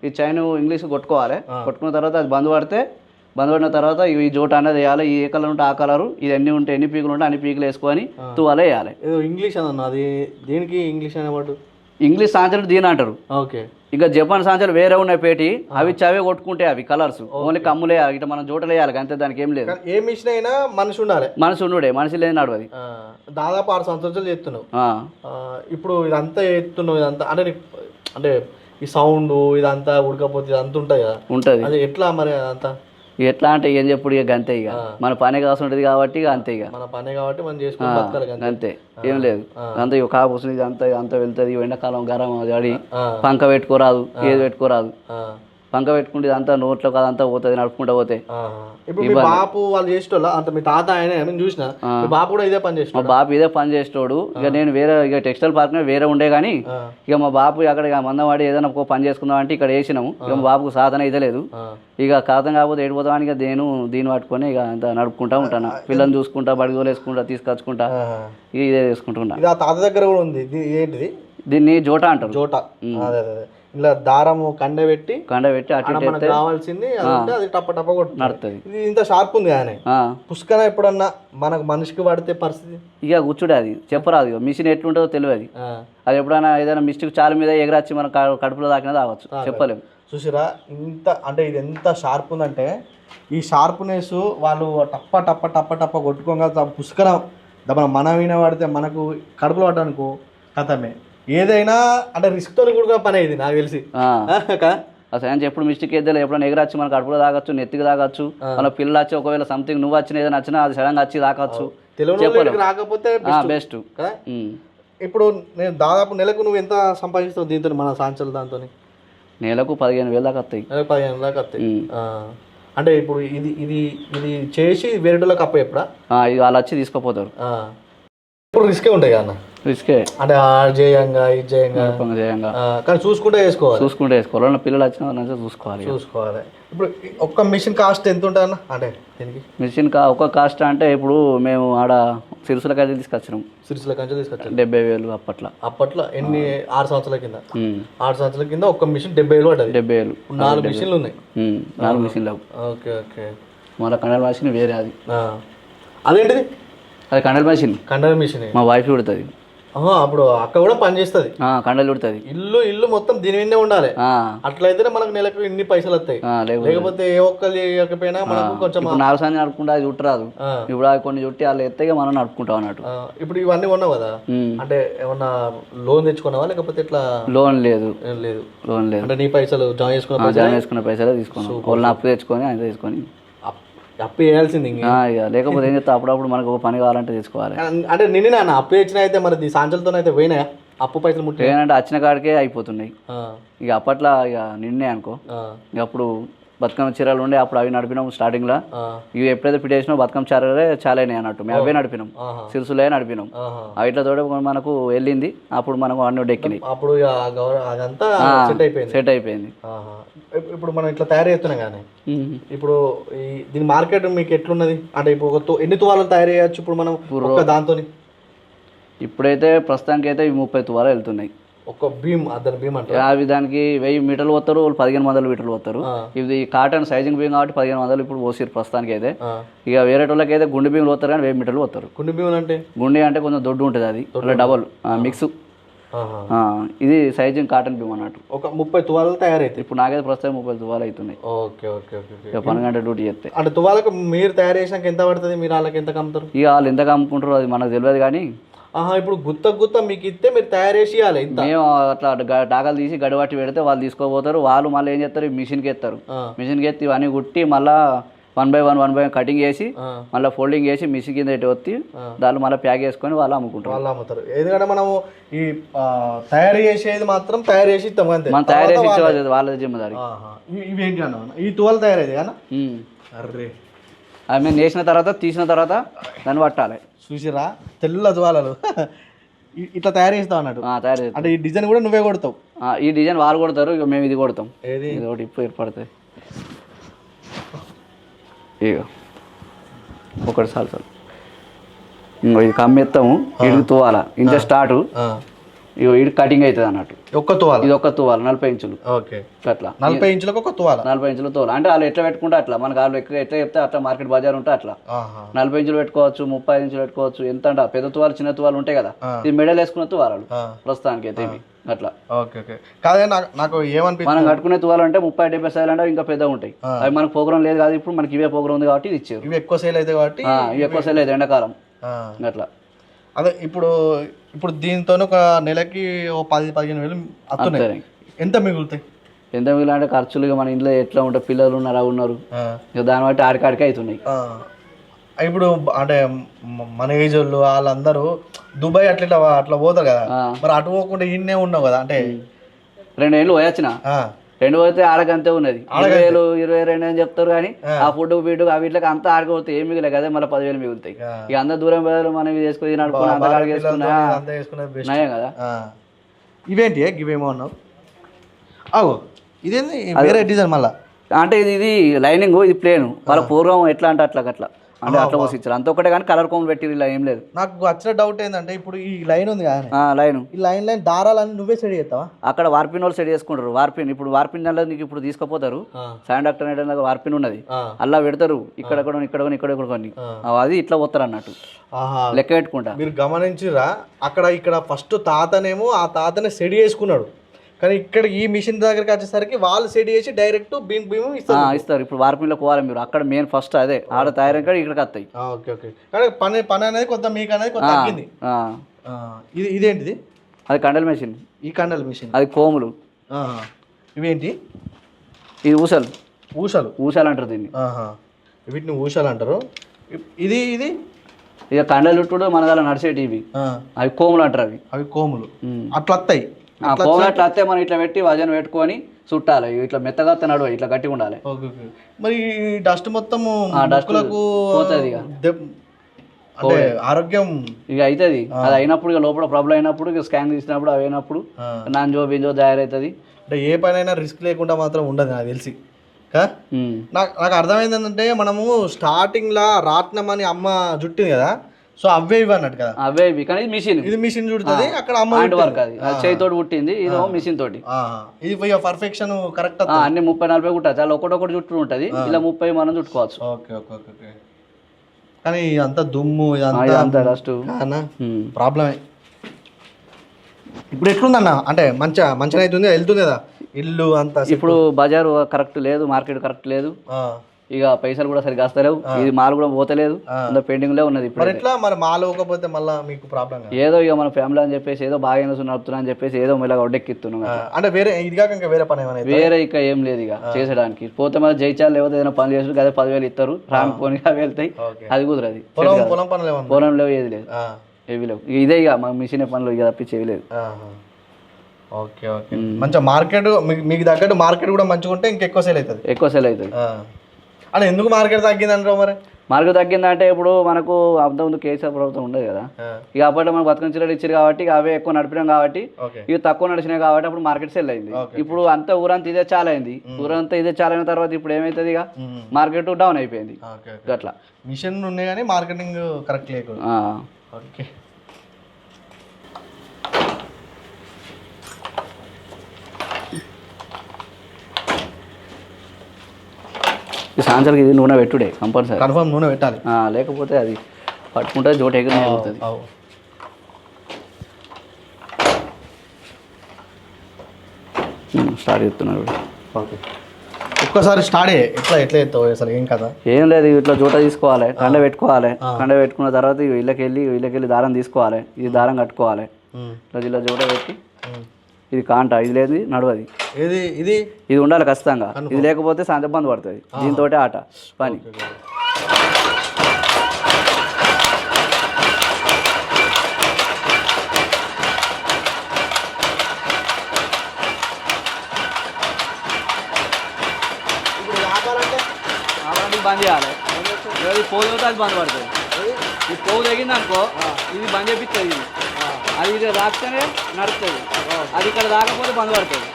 ఈ చైన్ ఇంగ్లీష్ కొట్టుకోవాలి. కొట్టుకున్న తర్వాత అది బంద్ పడిన తర్వాత ఈ జోట అనేది వేయాలి. ఈ ఏ కలర్ ఉంటే ఆ కలరు, ఇది ఎన్ని పీకులు ఉంటే అన్ని పీకులు వేసుకొని తువ్వాలే వేయాలి. ఇంగ్లీష్ అన్న అది దేనికి ఇంగ్లీష్ అనేవాడు? ఇంగ్లీష్ సాంచలు దీని అంటారు. ఓకే. ఇంకా జపాన్ సాంచలు వేరే ఉన్నాయి పేటి, అవి చవే కొట్టుకుంటే అవి కలర్స్ ఓన్లీ కమ్ములే ఇట్లా మనం జోటలు వేయాలి అంతే, దానికి ఏం లేదు. ఏ మిషన్ అయినా మనిషి ఉండాలి, మనిషి లేదు నడవది. దాదాపు 6 సంవత్సరాలు చేస్తున్నావు. ఇప్పుడు ఇదంతా ఎత్తున్నావు, ఇదంతా అంటే ఈ సౌండ్ ఇదంతా ఉడకపోతే ఇదంతా ఉంటుంది కదా, ఉంటుంది. అది ఎట్లా మరి అదంతా ఎట్లా అంటే ఏం చెప్పుడు ఇక అంతే, ఇక మన పని కావాల్సి ఉంటుంది కాబట్టి ఇక అంతే, ఇక మన పని కాబట్టి మనం చేసుకుంటాం అంతే, ఏం లేదు. అంతే ఇక కాపు వస్తుంది, అంతా వెళ్తుంది. ఎండాకాలం గరం అడి పంక పెట్టుకోరాదు, ఏది పెట్టుకోరాదు. పంక పెట్టుకుంటే అంతా నోట్లో కాదంతా పోతుంది నడుపుకుంటా పోతే. ఇప్పుడు మీ బాపు వాళ్ళు చేసేటోళ్ళ అంత మీ తాత ఆయన చూసిన బాపు కూడా ఇదే పని చేసిన? మా బాపు ఇదే పని చేసేటోడు. ఇక నేను వేరే ఇక టెక్స్టైల్ పార్క్ వేరే ఉండే కానీ ఇక మా బాపు అక్కడ ఇక మందవాడి ఏదైనా ఒక పని చేసుకుందాం అంటే ఇక్కడ వేసినాము. ఇక మా బాపుకు సాధన ఇదే లేదు. ఇక సాధన కాకపోతే ఏడిపోతామని ఇక నేను దీన్ని పట్టుకొని ఇక అంత నడుపుకుంటా ఉంటాను. పిల్లల్ని చూసుకుంటా, బడికి వేసుకుంటా, తీసుకొచ్చుకుంటా, ఇక ఇదే చేసుకుంటున్నా. తాత దగ్గర కూడా ఉంది ఏంటిది? దీన్ని జోటా అంటారు. జోటా ఇలా దారము కండబెట్టి అటు కావాల్సింది అది టప్ప టప్ప కొట్టు నడుతుంది. ఇది ఇంత షార్ప్ ఉంది కానీ పుష్కన ఎప్పుడన్నా మనకు మనిషికి పడితే పరిస్థితి ఇక కూర్చుడే, అది చెప్పరాదు. మిషన్ ఎట్లుంటుందో తెలియదు. అది ఎప్పుడైనా ఏదైనా మిస్టేక్ చాలా మీద ఎగరచ్చి మన కడుపులో దాకినా తాగొచ్చు, చెప్పలేము. చూసిరా ఇంత అంటే ఇది ఎంత షార్ప్ ఉందంటే ఈ షార్ప్నెస్ వాళ్ళు టప్ప టప్ప టప్ప టప్ప కొట్టుకోగా పుష్కన మన విన పడితే మనకు కడుపులో పడ్డానుకో కథమే. ఏదైనా అంటే రిస్క్తో కూడా పని అయింది నాకు తెలిసి. అసలు ఎప్పుడు మిస్టేక్ ఏదో ఎప్పుడైనా ఎగరచ్చి మన కడుపులో తాగొచ్చు, నెత్తికి తాగొచ్చు. మన పిల్లలు వచ్చి ఒకవేళ సంథింగ్ నువ్వు వచ్చిన ఏదైనా వచ్చినా అది సడన్గా వచ్చి తాగొచ్చు, రాకపోతే బెస్ట్. ఇప్పుడు నేను దాదాపు నెలకు నువ్వు ఎంత సంపాదిస్తావు దీంతో మన సాంచలు? దాంతో నెలకు 15,000 దాకా వస్తాయి. 15,000 దాకా వస్తాయి. అంటే ఇప్పుడు ఇది ఇది ఇది చేసి వేరేటోళ్ళకి అప్ప ఎప్పుడా ఇది వాళ్ళు వచ్చి తీసుకుపోతారు. ఇప్పుడు రిస్కే ఉంటాయి కదా, రిస్కే అంటే చేయంగా ఇది చేయంగా కానీ చూసుకుంటే వేసుకోవాలి. పిల్లలు వచ్చిన చూసుకోవాలి. ఇప్పుడు ఒక్క మిషన్ కాస్ట్ ఎంత ఉంటుంది అన్న? అంటే దీనికి మిషన్ ఒక కాస్ట్ అంటే ఇప్పుడు మేము ఆడ సిరిసిల కంచె తీసుకొచ్చినాం. 70,000 అప్పట్లో ఎన్ని 6 సంవత్సరాల కింద 6 సంవత్సరాల కింద ఒక్క మిషన్ 70,000 పడ్డది. 70,000 4 మిషన్లు ఉన్నాయి. 4 మిషన్లు. Okay okay. మళ్ళీ కండల్ మెషిన్ వేరే, అదేంటిది? అది కండల్ మెషిన్ మా వైఫ్ కుడుతుంది. అప్పుడు అక్క కూడా పని చేస్తుంది, కండలు కుడుతుంది. ఇల్లు మొత్తం దీని మీదే ఉండాలి. అట్లయితేనే మనకు నెలకు ఇన్ని పైసలు వస్తాయి. లేకపోతే ఏ ఒక్కరు చేయకపోయినా మనకు కొంచెం 4 సంవత్సరాలు నడుపుకుంటే అది చుట్టరాదు. ఇప్పుడు అది కొన్ని చుట్టి వాళ్ళు ఎత్తే మనం నడుపుకుంటాం అన్నట్టు. ఇప్పుడు ఇవన్నీ కొన్నావు కదా, అంటే ఏమన్నా లోన్ తెచ్చుకున్నావా లేకపోతే ఇట్లా? లోన్ లేదు. అంటే నీ పైసలు జాయిన్ చేసుకున్న పైసలు తీసుకున్నాం. వాళ్ళని అప్పు తెచ్చుకొని ఆయన తీసుకొని అప్పు వేయాల్సింది. లేకపోతే ఏం చెప్తా, అప్పుడప్పుడు మనకు ఒక పని కావాలంటే తెచ్చుకోవాలి. అంటే నిన్న అప్పు తెచ్చిన అయితే మరి సాంచలతో అయితే పోయినాయా అప్పు పైసలు? ఏంటంటే వచ్చిన కాడికే అయిపోతున్నాయి. ఇక అప్పట్లో ఇక నిన్నే అనుకో. ఇక అప్పుడు బతుకమ్మ చీరలు ఉండే అప్పుడు అవి నడిపినాం స్టార్టింగ్ లో. ఇవి ఎప్పుడైతే ఫిట్ బతుకమ్మ చీరలే చాలా అయినాయి అన్నట్టు. మేము అవే నడిపినాం, సిరుసులే నడిపినాం. వీటితో మనకు వెళ్ళింది. అప్పుడు మనకు అన్ని ఎక్కినాయి. అప్పుడు అదంతా సెట్ అయిపోయింది. ఇప్పుడు మనం ఇట్లా తయారు చేస్తున్నాం కానీ ఇప్పుడు దీని మార్కెట్ మీకు ఎట్లున్నది? అంటే ఇప్పుడు ఎన్ని తువాలు తయారు చేయొచ్చు ఇప్పుడు మనం దాంతో? ఇప్పుడైతే ప్రస్తుతానికి అయితే 30 తువాలు వెళ్తున్నాయి. ఒక భీమ్ అద్దరు భీమ్ అంటే అవి దానికి 1000 మీటర్లు పోతారు, వాళ్ళు 1500 మీటర్లు పోతారు. ఇది కాటన్ సైజింగ్ భీమ్ కాబట్టి 1500 ఇప్పుడు పోసిరు ప్రస్తుతానికి అయితే. ఇక వేరే వాళ్ళకి అయితే గుండె భీములు పోతారు కానీ 1000 మీటర్లు పోతారు. గుండె భీములు అంటే గుండె అంటే కొంచెం దొడ్డు ఉంటుంది, అది డబల్ మిక్స్ ఇది సైజింగ్ కాటన్ బీమ్ అన్నట్టు. ఒక 30 తువాలు తయారైతాయి. ఇప్పుడు నాకైతే ప్రస్తుతం 30 తువాలు అవుతున్నాయి. Okay okay okay. ఇక 12 గంటల డ్యూటీ చేస్తే. అంటే తువాలకు మీరు తయారు చేసినాక ఎంత పడుతుంది, మీరు వాళ్ళకి ఎంత కమ్ముతారు? ఇక వాళ్ళు ఎంత అమ్ముకుంటారో అది మనకు తెలియదు కానీ ఇప్పుడు గుత్త మీకు ఇస్తే మీరు తయారు చేసి ఇవ్వాలి. మేము అట్లా డాగాలు తీసి గడిబట్టి పెడితే వాళ్ళు తీసుకోపోతారు. వాళ్ళు మళ్ళీ ఏం చేస్తారు, మిషన్కి ఎత్తారు. మిషన్కి ఎత్తి ఇవన్నీ కుట్టి మళ్ళీ 1 by 1 కటింగ్ చేసి మళ్ళీ ఫోల్డింగ్ చేసి మిషన్ కింద వత్తి దాన్ని మళ్ళీ ప్యాక్ చేసుకొని వాళ్ళు అమ్ముకుంటారు. వాళ్ళు అమ్ముతారు. ఎందుకంటే మనము ఈ తయారు చేసేది మాత్రం తయారు చేసి ఇస్తాం అంతే. మనం తయారు చేసి ఇచ్చేది వాళ్ళ జిమ్మదారి. ఇవేంటి అన్న ఈ తువాలు తయారైంది కదా? అర్రే అవి మేము నేసిన తర్వాత తీసిన తర్వాత దాన్ని పట్టాలి. చూసిరా తెల్ల జ్వాలలు ఇట్లా తయారు చేస్తావు అన్నట్టు. తయారు చేస్తాం. అంటే ఈ డిజైన్ కూడా నువ్వే కొడతావు? ఈ డిజైన్ వాళ్ళు కొడతారు, ఇక మేము ఇది కొడతాం. ఏది ఇది ఒకటి ఇప్పుడు ఏర్పడుతుంది. ఇక ఒకటి సార్ ఇది కమ్మెత్తాము, ఇడికి తువాల ఇంత స్టార్ట్, ఇక ఇడి కటింగ్ అవుతుంది అన్నట్టు. ఒక్క తువాల? ఇది ఒక్క తువాల 40 ఇంచులు. ఓకే అట్లా 40 ఇంచులకు ఒక తువాల. 40 ఇంచుల తువాల అంటే వాళ్ళు ఎట్లా పెట్టుకుంటే అట్లా, మనకు వాళ్ళు ఎట్లా చెప్తే అట్లా మార్కెట్ బజార్ ఉంటే అట్లా 40 ఇంచులు పెట్టుకోవచ్చు, 30 ఇంచులు పెట్టుకోవచ్చు. ఎంత అంటే పెద్ద తువాలు చిన్న తువాలు ఉంటాయి కదా, ఇది మెడల్ వేసుకున్న తువాలు ప్రస్తుతానికి అయితే ఇవి అట్లా. Okay okay. కాదే నాకు ఏమనిపిస్తుంది, మనం కట్టుకునే తువాలు అంటే 30-70 సైజులు అంటే ఇంకా పెద్దగా ఉంటాయి. అవి మనకు ప్రోగ్రామ్ లేదు కాదు, ఇప్పుడు మనకి ఇవే ప్రోగ్రామ్ ఉంది కాబట్టి ఇది ఇచ్చారు. ఇవి ఎక్కువ సేల్ అయితే కాబట్టి ఇవి ఎక్కువ సేల్ అయితే ఎండాకాలం అట్లా. అదే ఇప్పుడు దీంతో ఒక నెలకి 10-15 వేలు వస్తున్నాయి. ఎంత మిగులుతాయి? ఎంత మిగిలిన ఖర్చులు ఇక మన ఇంట్లో ఎట్లా ఉంటాయి, పిల్లలు ఉన్నారు అవి ఉన్నారు, ఇక దాన్ని బట్టి ఆడికాడికి అవుతున్నాయి. ఇప్పుడు అంటే మన ఏజ్ వాళ్ళు వాళ్ళందరూ దుబాయ్ అట్లా పోతారు కదా, మరి అటు పోకుండా ఇన్నే ఉన్నావు కదా, అంటే 2 ఏళ్ళు పోయొచ్చిన 2 పోతే ఆడకంతే ఉన్నది. 20,000-22 అని చెప్తారు కానీ ఆ ఫుడ్ ఫీడ్ వీటికి అంతా ఆడకపోతే ఏం మిగిలే కదా, మళ్ళీ 10,000 మిగులుతాయి. ఇక అంత దూరం పోయారు మనం ఇది చేసుకుని నడుపుకుని అంత కాడికి వేసుకున్నా నయం కదా. ఇవేంటి ఇవేమో అన్నావు? ఇదేంది వేరే డిజైన్ మళ్ళా? అంటే ఇది లైనింగ్, ఇది ప్లేన్. వాళ్ళ పూర్వం ఎట్లా అంటే అట్లా అట్లా పోసి ఇచ్చారు అంత ఒకటే, కానీ కలర్ కోమ్ పెట్టి ఇలా ఏం లేదు. నాకు వచ్చిన డౌట్ ఏంటంటే ఇప్పుడు ఈ లైన్ ఉంది కదా, ఈ లైన్ దారాలన్నీ నువ్వే సెట్ చేస్తావా? అక్కడ వార్పిన్ వాళ్ళు సెట్ చేసుకుంటారు. ఇప్పుడు వార్పిన్ నీకు ఇప్పుడు తీసుకుపోతారు. శాండ్ డాక్టర్ అనే వార్పిన్ ఉన్నది, అలా పెడతారు. ఇక్కడ కొన్ని అది ఇట్లా పోతారు అన్నట్టు లెక్క పెట్టుకుంటా. మీరు గమనించిరా, ఇక్కడ ఫస్ట్ తాతనేమో ఆ తాతనే సెట్ చేసుకున్నాడు, కానీ ఇక్కడ ఈ మిషన్ దగ్గరికి వచ్చేసరికి వాళ్ళు సెట్ చేసి డైరెక్ట్ బీమ్ ఇస్తారు. ఇప్పుడు వార్పిన్లో పోవాలి మీరు, అక్కడ మెయిన్ ఫస్ట్ అదే ఆడ తయారు ఇక్కడికి వస్తాయి. Okay okay. కానీ పని అనేది కొంత మీకు అనేది కొంత తగ్గింది. ఇదేంటిది? అది కండల్ మెషిన్. ఈ కండల్ మెషిన్ అది కోములు. ఇవేంటి? ఇది ఊసలు అంటారు దీన్ని. వీటిని ఊసలు అంటారు. ఇది ఇక కండలు చుట్టూ మన దాని నడిచేటి ఇవి, అవి కోములు అంటారు. అవి కోములు అట్లా వస్తాయి. కోములు అట్లా వస్తే మనం ఇట్లా పెట్టి వజన్ పెట్టుకొని చుట్టాలి. ఇట్లా మెత్తగా నడువ ఇట్లా గట్టిగా ఉండాలి. మరి డస్ట్ మొత్తం పోతుంది, అంటే ఆరోగ్యం ఇక అవుతుంది. అది అయినప్పుడు ఇక లోపల ప్రాబ్లం అయినప్పుడు ఇక స్కాన్ తీసినప్పుడు అవి అయినప్పుడు నాంజో బింజో తయారవుతుంది. అంటే ఏ పనైనా రిస్క్ లేకుండా మాత్రం ఉండదు నాకు తెలిసి. నాకు అర్థమైంది ఏంటంటే, మనము స్టార్టింగ్ లా రాట్నం అని అమ్మ జుట్టింది కదా, సో అవే ఇవి అన్నట్టు కదా. అవే ఇవి, కానీ ఇది మిషన్ చుడుతుంది. అక్కడ అమ్మ వర్క్ అది చేతితోటి పుట్టింది, ఇది మిషన్ తోటి. ఇది పర్ఫెక్షన్ కరెక్ట్. అన్ని 30-40 కుట్టచ్చు, అలా ఒకటి చుట్టూ ఉంటుంది. ఇలా 30 మనం చుట్టుకోవచ్చు. Okay okay okay. కానీ ఇదంతా దుమ్ము, ఇదంతా డస్ట్ ప్రాబ్లమే. ఇప్పుడు ఎట్లుందన్న, అంటే మంచిగా అవుతుంది, వెళ్తుంది కదా ఇల్లు అంతా? ఇప్పుడు బజారు కరెక్ట్ లేదు, మార్కెట్ కరెక్ట్ లేదు, ఇక పైసలు కూడా సరిగ్గా వస్తలేవు. ఇది మాల్ కూడా పోతలేదు, అంత పెండింగ్ లో ఉన్నది. ఇప్పుడు ఎట్లా మరి మాల్ పోకపోతే మళ్ళీ మీకు ప్రాబ్లం? ఏదో ఇక మన ఫ్యామిలీ అని చెప్పేసి ఏదో బాగా నడుపుతున్నా అని చెప్పేసి ఏదో ఇలా ఒడ్డెక్కిస్తున్నాం. అంటే వేరే ఇది కాక ఇంకా వేరే పని ఏమైనా? వేరే ఇక ఏం లేదు ఇక చేయడానికి. పోతే మన జైచాలు లేకపోతే ఏదైనా పని చేసి అదే 10,000 ఇస్తారు, రామిపోని అవి వెళ్తాయి. అది కుదరదు. పొలం లేవు, ఏది లేదు, ఏవి లేవు. ఇదే ఇక మా మిషన్ పనులు ఇక తప్పించి ఏవి లేదు. Okay okay. మంచిగా మార్కెట్ మీకు తగ్గట్టు మార్కెట్ కూడా మంచిగా ఉంటే ఇంకెక్కువ సేల్ అవుతుంది. అంటే ఎందుకు మార్కెట్ తగ్గిందంటారు మరి? మార్కెట్ తగ్గిందంటే ఇప్పుడు మనకు అంతకుముందు కేసీఆర్ ప్రభుత్వం ఉండదు కదా, ఇక అప్పట్లో మనకు బతుకం చీరలు ఇచ్చారు కాబట్టి అవే ఎక్కువ నడిపినాం కాబట్టి ఇవి తక్కువ నడిచినాయి కాబట్టి అప్పుడు మార్కెట్ సెల్ అయింది. ఇప్పుడు అంతా ఊరంతా ఇదే చాలా అయింది. ఊరంతా ఇదే చాలా అయిన తర్వాత ఇప్పుడు ఏమైతుంది, ఇక మార్కెట్ డౌన్ అయిపోయింది. అట్లా మిషన్ ఉన్నాయి కానీ మార్కెటింగ్ కరెక్ట్ లేకుండా. ఓకే. ఈ సాయంత్రానికి ఇది నూనె పెట్టుడే కంపల్సరీ, కన్ఫర్మ్ నూనె పెట్టాలి, లేకపోతే అది పట్టుకుంటే జోట ఎగిరిపోతుంది. స్టార్ట్ చేస్తున్నాడు. ఓకే, ఒక్కసారి స్టార్ట్ ఎట్లా ఎట్లా ఎత్తావు అసలు ఏం కదా? ఏం లేదు, ఇట్లా జూట తీసుకోవాలి, కండ పెట్టుకోవాలి, కండ పెట్టుకున్న తర్వాత ఇళ్ళకెళ్ళి దారం తీసుకోవాలి, ఇది దారం కట్టుకోవాలి, ఇలా జూట పెట్టి ఇది కాంట, ఇది లేదు నడవది, ఇది ఉండాలి ఖచ్చితంగా, ఇది లేకపోతే సాయంత్రం బంద్ పడుతుంది, దీంతో ఆట పని. బంద్ చేయాలి, పోగు అవుతుంది, అది బంద్ పడుతుంది. ఈ పోగు తగ్గింది అనుకో ఇది బంద్ చేపిస్తుంది, అది ఇది రాస్తేనే నడుస్తుంది, అది ఇక్కడ రాకపోతే బంద్ పడుతుంది.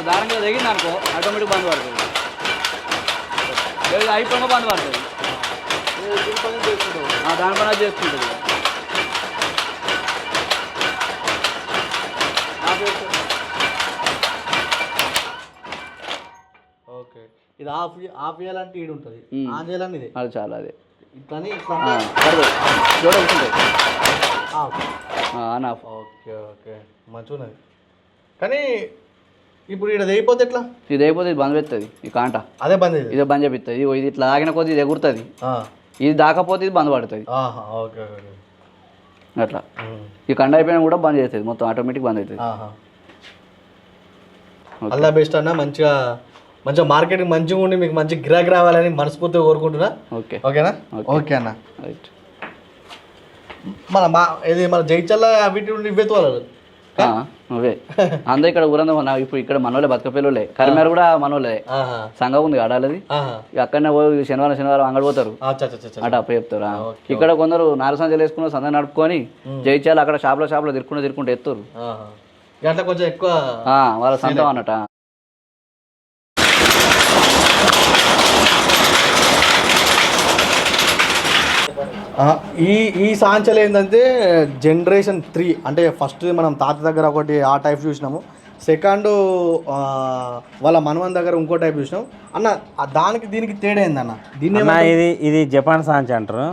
దారం మీద తగ్గింది అనుకో ఆటోమేటిక్ బంద్ పడుతుంది, అయిపోయినా బంద్ పడుతుంది, దాని పని చేసుకుంటుంది. ఓకే, ఇది ఆఫ్ చేయాలంటే ఈడు ఉంటుంది, ఆన్ చేయాలని ఇది అది చాలా అదే ఇట్లని ఆన్ ఆఫ్. ఓకే ఓకే, మంచిగా ఉన్నది. కానీ ఇప్పుడు ఇక్కడ అయిపోతే ఎట్లా? ఇది అయిపోతే ఇది బంద్ పెడుతుంది, ఈ కాంట అదే బంద్, ఇదే బంద్ చేపిస్తుంది. ఇది ఇట్లా తాగిన కొద్ది ఇది ఎగురుతుంది, ఇది దాకపోతే ఇది బంద్ పడుతుంది. ఓకే ఓకే, అట్లా ఈ కండ అయిపోయినా కూడా బంద్ చేస్తుంది, మొత్తం ఆటోమేటిక్ బంద్ అవుతుంది. అల్లా బెస్ట్ అన్న, మంచిగా మార్కెటింగ్ మంచిగా ఉండి మీకు మంచి గిరాకీ రావాలని మనస్ఫూర్తిగా కోరుకుంటున్నా. ఓకే ఓకేనా? ఓకే అన్న. రైట్. మన జైచల్ల వీటి ఇవే తోలాలి నువ్వే అందరూ ఇక్కడ ఊరంతా ఇప్పుడు ఇక్కడ మనోళ్ళే బతకపేళ్ళే, కరిమేర కూడా మనోళ్ళే, సంఘం ఉంది ఆడాలది, అక్కడనే పోయి శనివారం అంగడి పోతారు, అటు అప్ప చెప్తారు. ఇక్కడ కొందరు నాలుగు సంచులు వేసుకుని సంద నడుపుకొని జైచాలి, అక్కడ షాప్లో తిరుక్కుంటూ ఎత్తారు, కొంచెం ఎక్కువ వాళ్ళ సొంతం అన్నట. ఈ సాంచలు ఏంటంటే జనరేషన్ 3, అంటే ఫస్ట్ మనం తాత దగ్గర ఒకటి ఆ టైప్ చూసినాము, సెకండ్ వాళ్ళ మనవన్ దగ్గర ఇంకో టైప్ చూసినాం అన్న. దానికి దీనికి తేడా ఏందన్న? దీన్ని ఇది జపాన్ సాంచ అంటారు.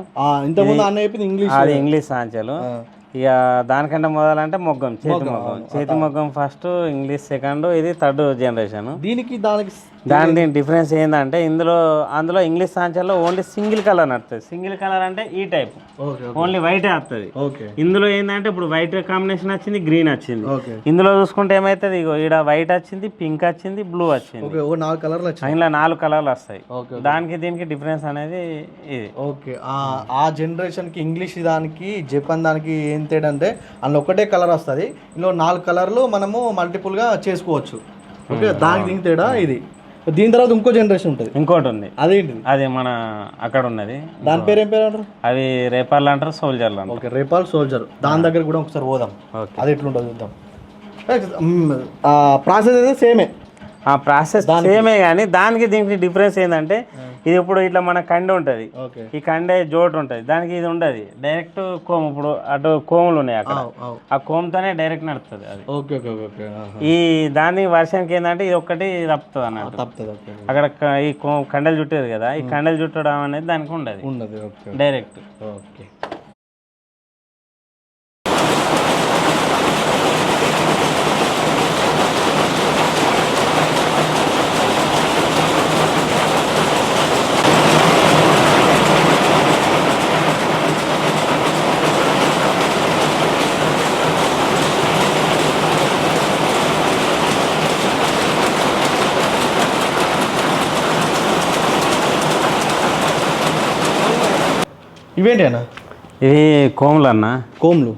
ఇంతకుముందు అన్న చెప్పింది ఇంగ్లీష్ సాంచలు. ఇక దానికంటే మొదలంటే మొగ్గం, చేతి మొగ్గం ఫస్ట్, ఇంగ్లీష్ సెకండ్, ఇది థర్డ్ జనరేషన్. దాని డిఫరెన్స్ ఏంటంటే అందులో ఇంగ్లీష్ సాంచల్లో ఓన్లీ సింగిల్ కలర్ నడుతుంది. సింగిల్ కలర్ అంటే ఈ టైప్ ఓన్లీ వైట్ వస్తుంది. ఇందులో ఏంటంటే ఇప్పుడు వైట్ కాంబినేషన్ వచ్చింది, గ్రీన్ వచ్చింది. ఇందులో చూసుకుంటే ఏమైతుంది, ఇగో ఈడ వైట్ వచ్చింది, పింక్ వచ్చింది, బ్లూ వచ్చింది, ఇలా 4 కలర్లు వస్తాయి. దానికి దీనికి డిఫరెన్స్ అనేది ఇది. ఓకే, ఆ జనరేషన్ కి ఇంగ్లీష్ దానికి జపాన్ దానికి ఏం తేడా అంటే అందులో ఒకటే కలర్ వస్తుంది, ఇందులో 4 కలర్లు మనము మల్టిపుల్ గా చేసుకోవచ్చు. ఓకే, దానికి దీనికి తేడా ఇది. దీని తర్వాత ఇంకో జనరేషన్ ఉంటుంది, ఇంకోటి ఉంది, అదేంటి? అది మన అక్కడ ఉన్నది, దాని పేరు ఏం పేరు అంటారు? అవి రేపాల్ అంటారు, సోల్జర్లు అంటారు. ఓకే, రేపాల్ సోల్జర్. దాని దగ్గర కూడా ఒకసారి పోదాం, అది ఎట్లుంటుంది చూద్దాం. ప్రాసెస్ అయితే సేమే, ప్రాసెస్ సేమే, కానీ దానికి దీనికి డిఫరెన్స్ ఏంటంటే ఇది ఇప్పుడు ఇట్లా మన కండె ఉంటుంది, ఈ కండె జోటు ఉంటుంది, దానికి ఇది ఉండదు, డైరెక్ట్ కోమ్. ఇప్పుడు అటు కోములు ఉన్నాయి అక్కడ, ఆ కోమ్తోనే డైరెక్ట్ నడుస్తుంది అది. Okay okay okay. ఈ దాని వర్షానికి ఏంటంటే ఇది ఒక్కటి తప్పుతుంది అన్నట్టు. అక్కడ ఈ కండలు చుట్టేది కదా, ఈ కండలు చుట్టడం అనేది దానికి ఉండదు డైరెక్ట్. ఓకే, ఇవేంటి అన్న? ఇవి కోములు అన్న. కోములు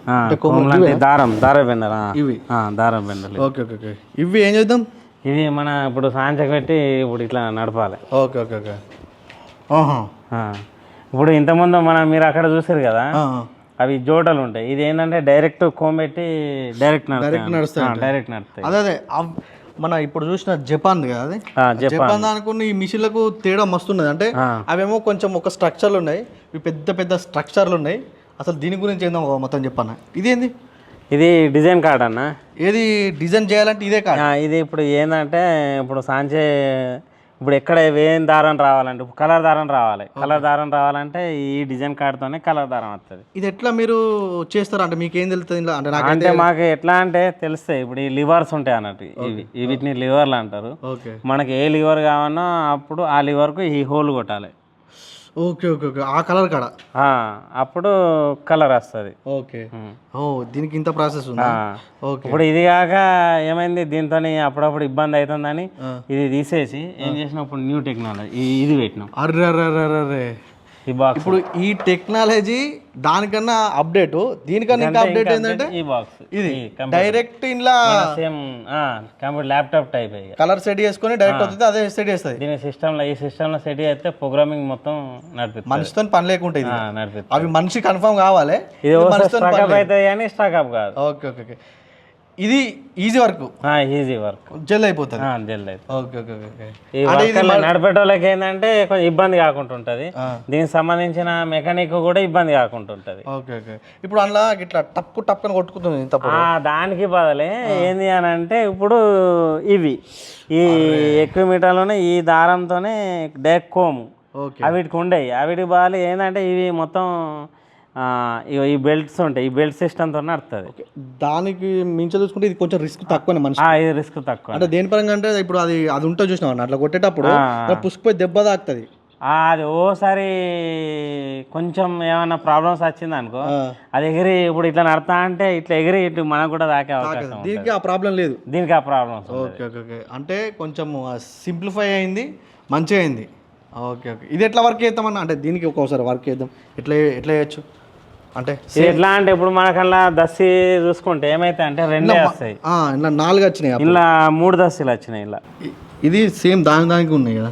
అంటే దారం బెండలు ఇవి, దారం బెండలు. Okay okay okay. ఇవి ఏం చేద్దాం? ఇవి మన ఇప్పుడు సాంచకు పెట్టి ఇప్పుడు ఇట్లా నడపాలి. Okay okay okay. ఇప్పుడు ఇంతకుముందు మీరు అక్కడ చూసారు కదా, అవి జోటలు ఉంటాయి. ఇది ఏంటంటే డైరెక్ట్ కోమ్ పెట్టి డైరెక్ట్ నడుస్తాయి. అదే మన ఇప్పుడు చూసిన జపాన్ కదా, అది జపాన్ అనుకున్న ఈ మిషన్లకు తేడా మస్తున్నది. అంటే అవేమో కొంచెం ఒక స్ట్రక్చర్లు ఉన్నాయి, ఇవి పెద్ద పెద్ద స్ట్రక్చర్లు ఉన్నాయి. అసలు దీని గురించి ఏందో మొత్తం చెప్పన్నా. ఇదేంది? ఇది డిజైన్ కార్డ్ అన్న. ఏది డిజైన్ చేయాలంటే ఇదే కార్డ్? ఇది ఇప్పుడు ఏంటంటే ఇప్పుడు సాంచే ఇప్పుడు ఎక్కడ ఏం దారం రావాలంటే ఇప్పుడు కలర్ దారం రావాలి. కలర్ దారం రావాలంటే ఈ డిజైన్ కార్డ్తోనే కలర్ దారం వస్తుంది. ఇది ఎట్లా మీరు చేస్తారు అంటే మీకేం తెలుస్తుంది ఇలా అంటే నాకు అంటే మాకు ఎట్లా అంటే తెలుస్తాయి. ఇప్పుడు ఈ లివర్స్ ఉంటాయి అన్నట్టు, వీటిని లివర్లు అంటారు. ఓకే మనకి ఏ లివర్ కావాలన్నా అప్పుడు ఆ లివర్కు ఈ హోల్ కొట్టాలి. ఓకే ఓకే ఓకే ఆ కలర్ కాడ అప్పుడు కలర్ వస్తుంది. ఓకే ఓ దీనికి ఇంత ప్రాసెస్ ఉందా? ఓకే ఇప్పుడు ఇది కాక ఏమైంది దీంతో అప్పుడప్పుడు ఇబ్బంది అవుతుందని ఇది తీసేసి ఏం చేసినాం ఇప్పుడు న్యూ టెక్నాలజీ ఇది పెట్టినాం. అర్రే ఈ బాక్స్ ఇప్పుడు ఈ టెక్నాలజీ దానికన్నా అప్డేట్, దీనికన్నా ఇంకా అప్డేట్ ఏంటంటే ఈ బాక్స్ ఇది డైరెక్ట్ ఇంట్లో same computer laptop type colour set చేసుకొని డైరెక్ట్ వస్తుంది, అదే సెట్ చేస్తుంది. దీని సిస్టంలో ఈ సిస్టంలో సెట్ చేస్తే ప్రోగ్రామింగ్ మొత్తం నడిపిస్తుంది. మనిషితో పని లేకుంటే నడిపిస్తుంది. అవి మనిషి కన్ఫర్మ్ కావాలి. ఇది స్టాక్ అప్ అవుతుంది కానీ స్టాక్ అప్ కాదు. ఓకే ఓకే ఓకే ఇది ఈజీ వర్క్, ఈజీ వర్క్, జల్ది అయిపోతుంది. జల్ది అయిపోతుంది. ఓకే ఓకే ఓకే ఈ నడిపేటోళ్ళకి ఏంటంటే కొంచెం ఇబ్బంది కాకుండా ఉంటుంది. దీనికి సంబంధించిన మెకానిక్ కూడా ఇబ్బంది కాకుండా ఉంటుంది. ఓకే ఓకే ఇప్పుడు అందులో ఇట్లా టప్పు టప్పుని కొట్టుకుంటుంది ఇంత దానికి బదులే ఏంది అని అంటే ఇప్పుడు ఇవి ఈ ఎక్కువ మీటర్లోనే ఈ దారంతోనే డైరెక్ట్ కోము అవిటికి ఉండేవి. అవిటికి బదులు ఏంటంటే ఇవి మొత్తం ఈ బెల్ట్స్ ఉంటాయి. ఈ బెల్ట్ సిస్టమ్తో నడుస్తుంది. దానికి మించి చూసుకుంటే ఇది కొంచెం రిస్క్ తక్కువ మనిషి. ఇది రిస్క్ తక్కువ అంటే దేని పరంగా అంటే ఇప్పుడు అది ఉంటుంది చూసినావు అట్లా కొట్టేటప్పుడు పుసుకుపోయి దెబ్బ తాకుతుంది. అది ఓసారి కొంచెం ఏమైనా ప్రాబ్లమ్స్ వచ్చింది అనుకో అది ఎగిరి ఇప్పుడు ఇట్లా నడతా అంటే ఇట్లా ఎగిరి ఇటు మనకు కూడా తాకే అవకాశం. దీనికి ఆ ప్రాబ్లం లేదు. దీనికి ఆ ప్రాబ్లమ్స్. ఓకే ఓకే ఓకే అంటే కొంచెం సింప్లిఫై అయింది, మంచిగా అయింది. ఓకే ఓకే ఇది ఎట్లా వర్క్ చేద్దామన్నా అంటే దీనికి ఒక్కోసారి వర్క్ చేద్దాం ఎట్లా చేయొచ్చు అంటే ఎట్లా అంటే ఇప్పుడు మనకల్లా దస్సి చూసుకుంటే ఏమైతే అంటే 2 వస్తాయి. ఇలా 4 వచ్చినాయి, ఇలా 3 దస్సీలు వచ్చినాయి. ఇలా ఇది సేమ్ దానికి ఉన్నాయి కదా,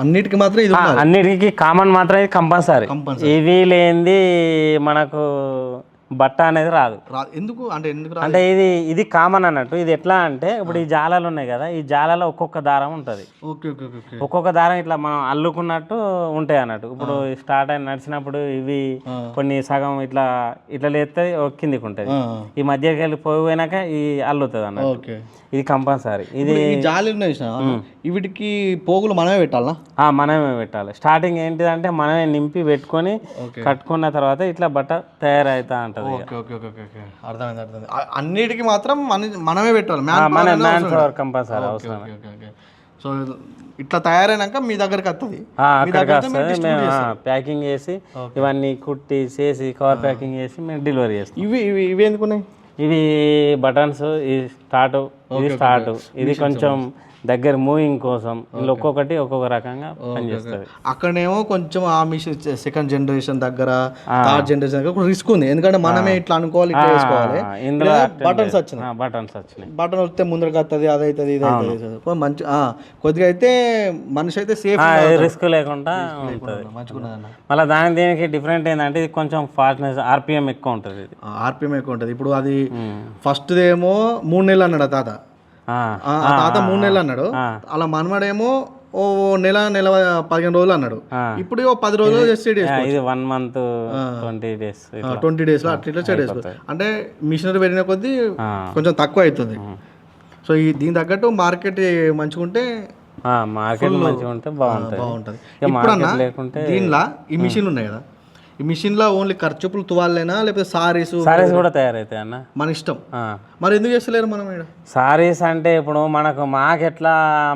అన్నిటికీ మాత్రం ఇది అన్నిటికీ కామన్ మాత్రం ఇది కంపల్సరీ. ఇవి లేనిది మనకు బట్ట అనేది రాదు. ఎందుకు అంటే అంటే ఇది కామన్ అన్నట్టు. ఇది ఎట్లా అంటే ఇప్పుడు ఈ జాలాలు ఉన్నాయి కదా, ఈ జాలలో ఒక్కొక్క దారం ఉంటుంది. ఒక్కొక్క దారం ఇట్లా మనం అల్లుకున్నట్టు ఉంటాయి అన్నట్టు. ఇప్పుడు స్టార్ట్ అయిన నడిచినప్పుడు ఇవి కొన్ని సగం ఇట్లా ఇట్లా లేస్తే కిందికి ఉంటుంది. ఈ మధ్యకి వెళ్ళి పోయినాక ఈ అల్లుతుంది అన్నట్టు. ఇది కంపల్సరీ. ఇది జాలి వీటికి పోగులు మనమే పెట్టాలా? మనమే పెట్టాలి. స్టార్టింగ్ ఏంటిదంటే మనమే నింపి పెట్టుకొని కట్టుకున్న తర్వాత ఇట్లా బట్ట తయారైతా ఉంటుంది. అర్థమైంది అర్థమైంది. అన్నిటికీ మాత్రం మనమే పెట్టాలి, కంపల్సరీ అవసరం. సో ఇట్లా తయారైనాక మీ దగ్గరికి వస్తుంది, ప్యాకింగ్ చేసి ఇవన్నీ కుట్టి చేసి కవర్ ప్యాకింగ్ చేసి మేము డెలివరీ చేస్తాం. ఇవి ఎందుకున్నాయి? ఇవి బటన్స్, ఇది స్టార్ట్, ఇది కొంచెం దగ్గర మూవింగ్ కోసం. ఇలా ఒక్కొక్కటి ఒక్కొక్క రకంగా పనిచేస్తుంది. అక్కడేమో కొంచెం ఆ మిషన్ సెకండ్ జనరేషన్ దగ్గర, థర్డ్ జనరేషన్ దగ్గర రిస్క్ ఉంది. ఎందుకంటే మనమే ఇట్లా అనుకోవాలి, ఇట్లా వేసుకోవాలి. ఇందులో బటన్స్ వచ్చినాయి, బటన్ వస్తే ముందరకు వస్తుంది, అది అవుతుంది, ఇది అవుతుంది. మంచి కొద్దిగా అయితే మనిషి అయితే సేఫ్, రిస్క్ లేకుండా ఉంటుంది. మళ్ళీ దీనికి డిఫరెంట్ ఏంటంటే ఇది కొంచెం ఫాస్ట్నెస్, ఆర్పిఎం ఎక్కువ ఉంటుంది. ఆర్పిఎం ఎక్కువ ఉంటుంది. ఇప్పుడు అది ఫస్ట్ ఏమో 3 నెలలు అన్నాడు తాత. తాత 3 నెలలు అన్నాడు. అలా మనమడేమో ఓ నెల 15 రోజులు అన్నాడు. ఇప్పుడు 10 రోజులు సెట్ చేసుకోవచ్చు. 1 month 20 days 20 days లో అట్లా సెట్ చేసుకోవచ్చు. అంటే మిషనరీ పెరిగిన కొద్దీ కొంచెం తక్కువ అవుతుంది. సో దీని తగ్గట్టు మార్కెట్ మంచిగా ఉంటే బాగుంటుంది. ఇప్పుడన్నా దీనిలో ఈ మిషన్ ఉన్నాయి కదా, ఈ మిషన్ లో ఓన్లీ ఖర్చుపులు తువాలేనా లేకపోతే సారీస్ కూడా తయారైతాయి అన్న? మన ఇష్టం. మరి ఎందుకు చేస్తలేరు మనం? సారీస్ అంటే ఇప్పుడు మాకు ఎట్లా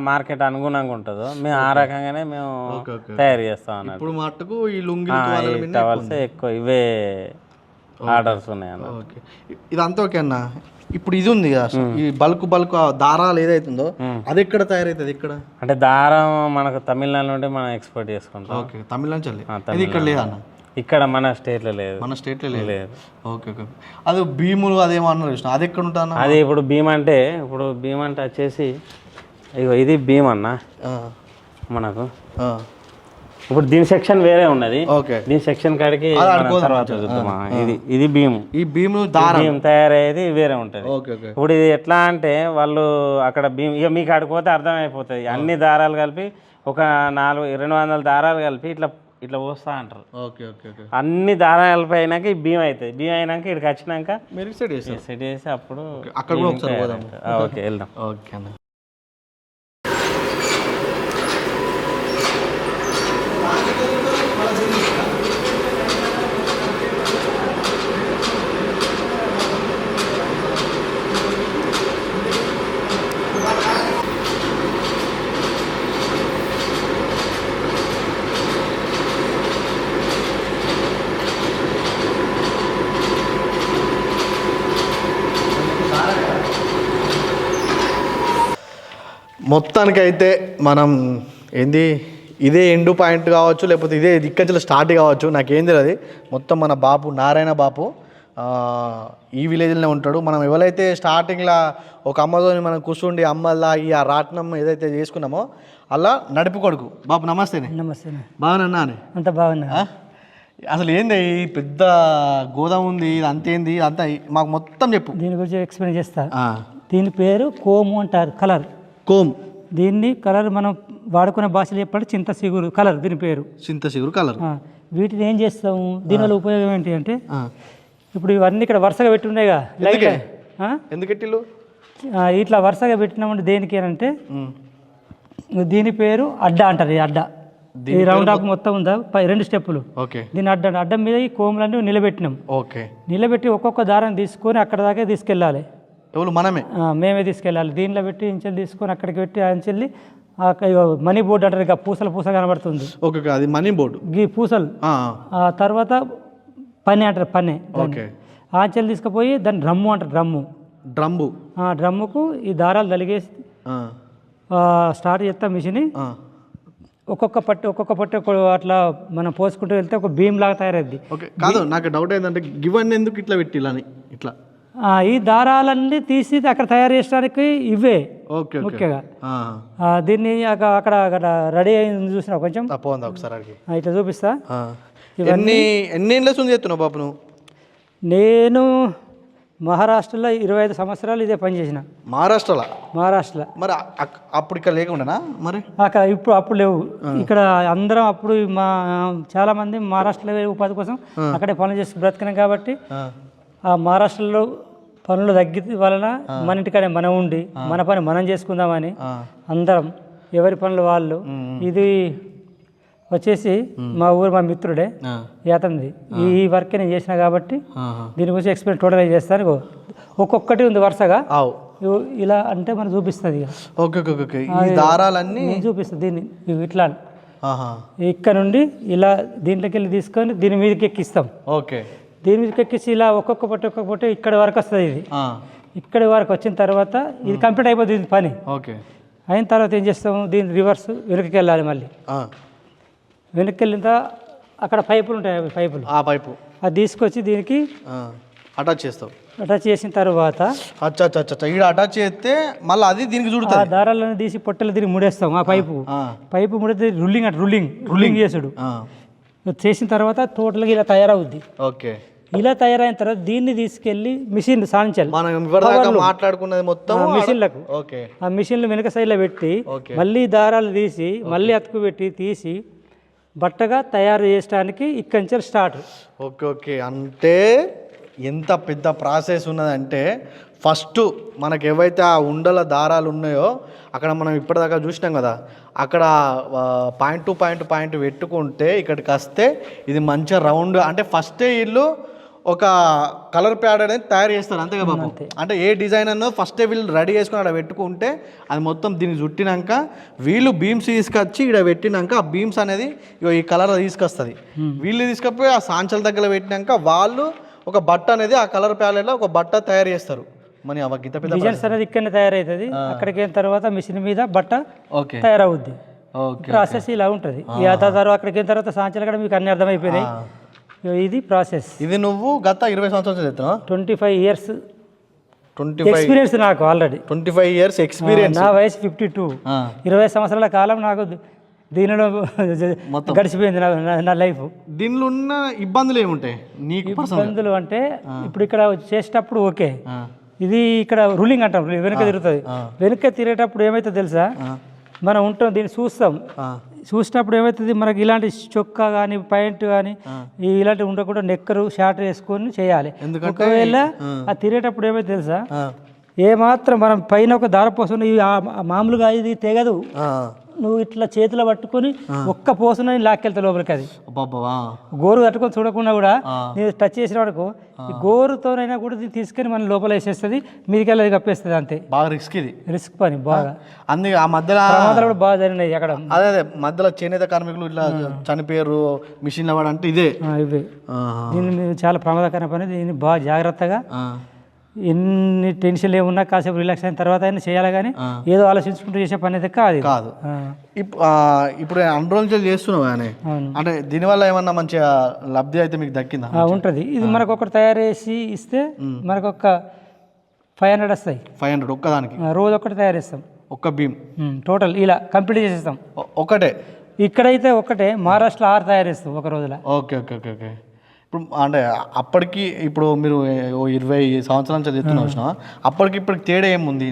మార్కెట్ అనుగుణంగా ఉంటుందో మేము ఆ రకంగానే మేము తయారు చేస్తాం అన్నట్టు. ఇప్పుడు మట్టుకు ఈ లుంగి టవల్స్ ఎక్కువ ఇవే ఆర్డర్స్ ఉన్నాయి అన్న. ఇదంతా ఓకే అన్న. ఇప్పుడు ఇది ఉంది కదా, ఈ బల్క్ దారాలు ఏదైతుందో అది ఎక్కడ తయారైతుంది? ఇక్కడ అంటే దారం మనకు తమిళనాడు నుండి మనం ఎక్స్పోర్ట్ చేసుకుంటాం. ఓకే, తమిళనాడు చల్లి ఇక్కడ లేదా అన్న? ఇక్కడ మన స్టేట్లో లేదు. మన స్టేట్లో లేదు. Okay okay. అది భీములు అదేమో అన్నారు, అది ఎక్కడ ఉంటాను? అది ఇప్పుడు భీమ్ అంటే వచ్చేసి ఇగో ఇది భీమ్ అన్న మనకు. ఇప్పుడు దీని సెక్షన్ వేరే ఉన్నది. దీని సెక్షన్ కాడికి తర్వాత చూద్దామా. ఇది భీము. ఈ భీము తయారయ్యేది వేరే ఉంటది. ఇప్పుడు ఇది ఎట్లా అంటే వాళ్ళు అక్కడ భీమ్ ఇక మీకు ఆడికి పోతే అర్థమైపోతుంది. అన్ని దారాలు కలిపి ఒక 200 దారాలు కలిపి ఇట్లా పోస్తా అంటారు. అన్ని దారాలు కలిపి అయినాక ఈ భీమ్ అవుతుంది. భీమ్ అయినాక ఇక్కడికి వచ్చినాక సెట్ చేసి అప్పుడు అక్కడ ఓకే వెళ్దాం. ఓకే అన్న. మొత్తానికైతే మనం ఏంది ఇదే ఎండు పాయింట్ కావచ్చు, లేకపోతే ఇదే దిక్కజల స్టార్ట్ కావచ్చు, నాకేం తెలియదు. మొత్తం మన బాపు నారాయణ బాపు ఈ విలేజ్లోనే ఉంటాడు. మనం ఎవరైతే స్టార్టింగ్లో ఒక అమ్మతోని మనం కూర్చుండి అమ్మలా ఈ ఆ రాట్నం ఏదైతే చేసుకున్నామో అలా నడుపు కొడుకు బాపు. నమస్తేనే. నమస్తే. బాగున్నా అంత బాగున్నా. అసలు ఏంది ఈ పెద్ద గోదాం ఉంది, ఇది అంతేంది అంతా మాకు మొత్తం చెప్పు. దీని గురించి ఎక్స్ప్లెయిన్ చేస్తా. దీని పేరు కోము అంటారు, కలర్. కోమ్. దీన్ని కలర్ మనం వాడుకునే భాషలో చెప్పాలి చింత సిగురు కలర్, దీని పేరు చింత సిగురు కలర్. వీటిని ఏం చేస్తాము, దీనివల్ల ఉపయోగం ఏంటి అంటే, ఇప్పుడు ఇవన్నీ ఇక్కడ వరుసగా పెట్టి ఉన్నాయిగా లైట్, ఎందుకు ఇట్లా వరుసగా పెట్టినామంటే దేనికి అంటే, దీని పేరు అడ్డ అంటారు. ఈ అడ్డ ఈ రౌండ్ ఆఫ్ మొత్తం ఉందా 2 స్టెప్పులు, దీని అడ్డం మీద ఈ కోములన్నీ నిలబెట్టినాం. నిలబెట్టి ఒక్కొక్క దారం తీసుకొని అక్కడ దాకా తీసుకెళ్ళాలి. మేమే తీసుకెళ్ళాలి. దీనిలో పెట్టి ఇంచెలు తీసుకొని అక్కడికి పెట్టి అంచెల్లి మనీ బోర్డు అంటారు, ఇక పూసల పూస కనబడుతుంది, అది మనీ బోర్డు, ఈ పూసలు. ఆ తర్వాత పని అంటారు, పని. ఆంచెలు తీసుకుపోయి దాన్ని డ్రమ్ము అంటారు, డ్రమ్ము. డ్రమ్ముకు ఈ దారాలు తలిగేసి స్టార్ట్ చేస్తాం మిషన్. ఒక్కొక్క పట్టు అట్లా మనం పోసుకుంటూ వెళ్తే ఒక భీమ్ లాగా తయారైద్ది. కాదు, నాకు డౌట్ ఏంటంటే గివన్నీ ఎందుకు ఇట్లా పెట్టిలని ఇట్లా ఈ దారాలన్నీ తీసి అక్కడ తయారు చేయడానికి ఇవే ముఖ్యంగా. దీన్ని అక్కడ రెడీ అయింది చూసినా కొంచెం ఒకసారి ఇట్లా చూపిస్తా. ఎన్ని చేస్తున్నావు బాబు నువ్వు? నేను మహారాష్ట్రలో 25 సంవత్సరాలు ఇదే పని చేసిన. మహారాష్ట్రలో మరి అప్పుడు ఇక్కడ లేకుండా మరి అక్కడ అప్పుడు లేవు. ఇక్కడ అందరం అప్పుడు చాలా మంది మహారాష్ట్రలో ఉపాధి కోసం అక్కడే పనులు చేసి బ్రతికినాం కాబట్టి ఆ మహారాష్ట్రలో పనులు తగ్గి వలన మన ఇంటికాడే మనం ఉండి మన పని మనం చేసుకుందామని అందరం ఎవరి పనులు వాళ్ళు. ఇది వచ్చేసి మా మిత్రుడే యాతంది. ఈ వర్క్ నేను చేసిన కాబట్టి దీని గురించి ఎక్స్ప్లెయిన్ టోటల్ చేస్తాను. ఒక్కొక్కటి ఉంది వరుసగా ఇలా అంటే మనం చూపిస్తుంది, దారాలన్నీ చూపిస్తుంది. దీన్ని ఇట్లా ఇక్కడ నుండి ఇలా దీంట్లోకి వెళ్ళి తీసుకొని దీని మీదకి ఎక్కిస్తాం. దీని మీదకి ఎక్కించి ఇలా ఒక్కొక్క పొట్టు ఇక్కడ వరకు వస్తుంది. ఇది ఇక్కడ వరకు వచ్చిన తర్వాత ఇది కంప్లీట్ అయిపోతుంది పని. అయిన తర్వాత ఏం చేస్తాము, దీని రివర్స్ వెనక్కి వెళ్ళాలి. మళ్ళీ వెనక్కి వెళ్ళిన అక్కడ పైపులు ఉంటాయి, పైపు అది తీసుకొచ్చి దీనికి అటాచ్ చేస్తాం. అటాచ్ చేసిన తర్వాత అటాచ్ చేస్తే మళ్ళీ అది దీనికి చూడుతుంది. ఆ దారాలను తీసి పొట్టలు దీనికి ముడేస్తాం. ఆ పైపు ముడితే రుల్లింగ్ చేసుడు చేసిన తర్వాత టోటల్గా ఇలా తయారవుద్ది. ఇలా తయారైన తర్వాత దీన్ని తీసుకెళ్లి మిషన్ సాధించాలి. మాట్లాడుకున్నది మొత్తం మిషన్లకు. ఆ మిషన్లు వెనక సైడ్లో పెట్టి మళ్ళీ దారాలు తీసి మళ్ళీ అతుకు పెట్టి తీసి బట్టగా తయారు చేయడానికి ఇక్కడి నుంచి స్టార్ట్. అంటే ఎంత పెద్ద ప్రాసెస్ ఉన్నదంటే, ఫస్ట్ మనకు ఏవైతే ఆ ఉండల దారాలు ఉన్నాయో అక్కడ మనం ఇప్పటిదాకా చూసినాం కదా, అక్కడ పాయింట్ టు పాయింట్ పెట్టుకుంటే ఇక్కడికి వస్తే ఇది మంచిగా రౌండ్. అంటే ఫస్టే వీళ్ళు ఒక కలర్ ప్యాడ్ అనేది తయారు చేస్తారు, అంతేగా బాబు? అంటే ఏ డిజైన్ అన్నో ఫస్టే వీళ్ళు రెడీ చేసుకుని అక్కడ పెట్టుకుంటే అది మొత్తం దీన్ని చుట్టినాక వీళ్ళు బీమ్స్ తీసుకొచ్చి ఇక్కడ పెట్టినాక ఆ బీమ్స్ అనేది ఈ కలర్ తీసుకొస్తుంది. వీళ్ళు తీసుకపోయి ఆ సాంచల దగ్గర పెట్టినాక వాళ్ళు ఒక బట్ట అనేది ఆ కలర్ ప్యాలెట్లో ఒక బట్ట తయారు చేస్తారు. మరి డిజైన్స్ అనేది ఇక్కడనే తయారవుతుంది. అక్కడికి వెళ్ళిన తర్వాత మిషన్ మీద బట్ట తయారవుద్ది. ప్రాసెస్ ఇలా ఉంటుంది. తర్వాత అక్కడికి వెళ్ళిన తర్వాత సాంచలు కూడా మీకు అన్ని అర్థమైపోయినాయి. ఇది ప్రాసెస్. ఇది నువ్వు గత 20 సంవత్సరాలు చేస్తున్నావా? 25 years ఎక్స్పీరియన్స్ నాకు. Already 25 years experience. నా వయసు 52. 20 సంవత్సరాల కాలం నాకు దీనిలో గడిచిపోయింది నా లైఫ్. దీనిలో ఉన్న ఇబ్బందులు ఏముంటాయి నీకు? ఇబ్బందులు అంటే ఇప్పుడు ఇక్కడ చేసేటప్పుడు ఓకే, ఇది ఇక్కడ రూలింగ్ అంటాం, వెనుక తిరుగుతుంది. వెనుక తిరిగేటప్పుడు ఏమైతే తెలుసా, మనం ఉంటాం దీన్ని చూసినప్పుడు ఏమవుతుంది, మనకి ఇలాంటి చొక్కా కానీ ప్యాంట్ కానీ ఇలాంటివి ఉండకుండా నెక్కరు షార్ట్ వేసుకొని చేయాలి. ఒకవేళ ఆ తిరిగేటప్పుడు ఏమైతే తెలుసా, ఏమాత్రం మనం పైన ఒక దారపోసం మామూలుగా ఇది తెగదు. నువ్వు ఇట్లా చేతిలో పట్టుకొని ఒక్క పోసన లాక్కెళ్తా లోపలికి. అది గోరు తట్టుకొని చూడకుండా కూడా నేను టచ్ చేసిన వరకు గోరుతోనైనా కూడా తీసుకొని మనం లోపల వేసేస్తుంది, మీదికెళ్ళి అది కప్పేస్తుంది. అంతే. బాగా రిస్క్ పని బాగా. అందుకే ఆ మధ్యలో కూడా బాగా జరిగినాయి అక్కడ. అదే మధ్యలో చేనేత కార్మికులు ఇట్లా చనిపోయారు మిషన్లు అంటే ఇవే. దీన్ని చాలా ప్రమాదకరమైన పని. దీన్ని బాగా జాగ్రత్తగా ఎన్ని టెన్షన్లు ఏమున్నా కాసేపు రిలాక్స్ అయిన తర్వాత అయినా చేయాలి, కానీ ఏదో ఆలోచించుకుంటూ చేసే పని అయితే కాదు. ఇప్పుడు అన్ని రోజులు చేస్తున్నావు కానీ అంటే దీనివల్ల ఏమన్నా మంచిగా లబ్ధి అయితే మీకు దక్కిందా? ఉంటుంది. ఇది మనకు ఒకటి తయారు చేసి ఇస్తే మనకు ఒక 500 వస్తాయి. 500 ఒక్కదానికి? రోజు ఒకటి తయారు చేస్తాం, ఒక్క భీమ్ టోటల్ ఇలా కంప్లీట్ చేసేస్తాం. ఒకటే ఇక్కడైతే ఒకటే, మహారాష్ట్రలో 6 తయారు చేస్తాం ఒక రోజులో. Okay okay okay okay. ఇప్పుడు అంటే అప్పటికి ఇప్పుడు మీరు 20 సంవత్సరాల నుంచి చెప్తున్నా వచ్చిన అప్పటికి ఇప్పటికి తేడా ఏముంది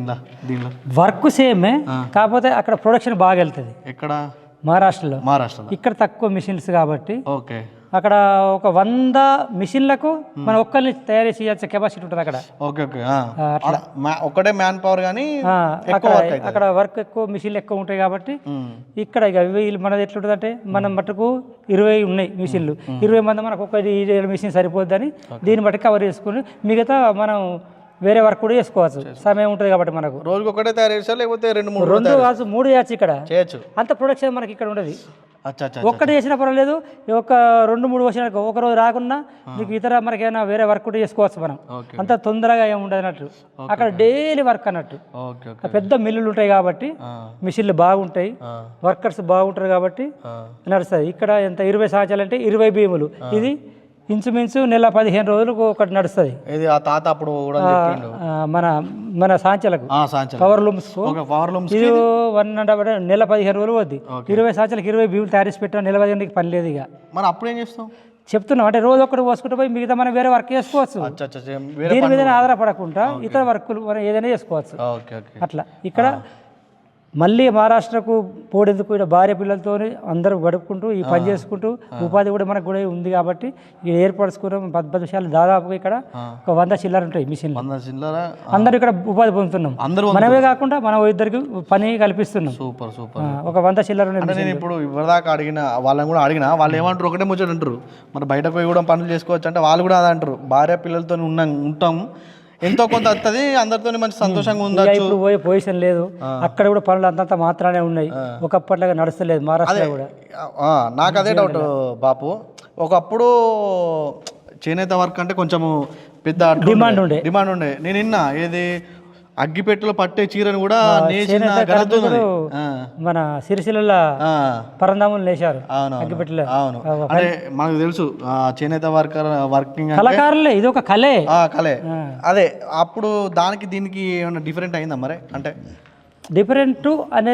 దీనిలో? వర్క్ సేమే, కాకపోతే అక్కడ ప్రొడక్షన్ బాగా వెళ్తుంది. ఎక్కడ? మహారాష్ట్రలో. ఇక్కడ తక్కువ మిషన్స్ కాబట్టి ఓకే అక్కడ ఒక 100 మిషన్లకు మనం ఒక్కరిని తయారు చేసే కెపాసిటీ ఉంటుంది అక్కడ. Okay okay. ఒకటే మ్యాన్ పవర్ కానీ అక్కడ వర్క్ ఎక్కువ, మిషన్లు ఎక్కువ ఉంటాయి కాబట్టి ఇక్కడ ఇక మనది ఎట్లుంటుంది అంటే మనం మటుకు 20 ఉన్నాయి మిషన్లు, 20 మంది మనకు ఒక మిషన్ సరిపోద్దని దీన్ని బట్టి కవర్ చేసుకుని మిగతా మనం వేరే వర్క్ కూడా చేసుకోవచ్చు, సమయం ఉంటుంది కాబట్టి. మనకు రోజుకి ఒకటే తయారు చేస్తారు లేకపోతే 2 కాదు 3 చేయొచ్చు ఇక్కడ, చేయొచ్చు. అంత ప్రొడక్షన్ మనకి ఇక్కడ ఉండదు. ఒక్కటి చేసినా పర్వాలేదు, ఒక 2-3 వచ్చిన ఒక రోజు రాకున్నా మీకు ఇతర మనకేమైనా వేరే వర్క్ కూడా చేసుకోవచ్చు మనం, అంత తొందరగా ఏమి ఉండదు అన్నట్టు. అక్కడ డైలీ వర్క్ అన్నట్టు, పెద్ద మిల్లులు ఉంటాయి కాబట్టి మిషన్లు బాగుంటాయి, వర్కర్స్ బాగుంటారు కాబట్టి నడుస్తుంది. ఇక్కడ ఎంత 20 సంవత్సరాలు అంటే 20 భీములు, ఇది ఇంచుమించు నెల 15 రోజులకు ఒకటి నడుస్తుంది. మన సాంచలకు పవర్ లూమ్స్ ఇది 1.5 నెల 15 రోజులు పోద్ది. 20 సంవత్సరాలకు 20 భీములు తయారు చేసి పెట్టాం, నెల 15 పని లేదు. ఇక మరి అప్పుడు ఏం చేస్తాం చెప్తున్నాం అంటే రోజు ఒకటి పోసుకుంటూ పోయి మిగతా మనం వేరే వర్క్ చేసుకోవచ్చు, దీని మీద ఆధారపడకుండా ఇతర వర్కులు మనం ఏదైనా చేసుకోవచ్చు అట్లా. ఇక్కడ మళ్ళీ మహారాష్ట్రకు పోడేందుకు ఇక్కడ భార్య పిల్లలతో అందరూ గడుపుకుంటూ ఈ పని చేసుకుంటూ ఉపాధి కూడా మనకు కూడా ఉంది కాబట్టి ఇక్కడ ఏర్పరచుకున్నాం. 10 విషయాలు దాదాపుగా ఇక్కడ ఒక 100 చిల్లర ఉంటాయి మిషన్, అందరూ ఇక్కడ ఉపాధి పొందుతున్నాం. మనమే కాకుండా మనం ఇద్దరికి పని కల్పిస్తున్నాం. Super super. ఒక 100 చిల్లర ఉన్నాయి. నేను ఇప్పుడు ఇవ్వదాకా అడిగిన వాళ్ళని కూడా అడిగినా, వాళ్ళు ఏమంటారు ఒకటే ముచ్చట అంటారు, మరి బయటకు పోయి కూడా పనులు చేసుకోవచ్చు అంటే వాళ్ళు కూడా అదే అంటారు, భార్య పిల్లలతో ఉంటాం ఎంతో కొంత వస్తుంది, అందరితో మంచి సంతోషంగా ఉండొచ్చు. ఇప్పుడు పోయే పొజిషన్ లేదు, అక్కడ కూడా పనులు అంతంత మాత్రానే ఉన్నాయి, ఒకప్పటిలాగా నడుస్తలేదు మహారాష్ట్ర కూడా. నాకు అదే డౌట్ బాపు, ఒకప్పుడు చేనేత వర్క్ అంటే కొంచెము పెద్ద డిమాండ్ ఉండే. నేను విన్నా ఏది అగ్గిపెట్టెలో పట్టే చీరను కూడా మన సిరిసిల్ల పరందాములు లేచారు అగ్గిపెట్టెలో. అవును, అంటే మనకు తెలుసు చేనేత వర్కింగ్ కళాకారులే, ఇది ఒక కళే. అదే అప్పుడు దానికి దీనికి ఏమన్నా డిఫరెంట్ అయిందా మరి? అంటే డిఫరెంట్ అనేది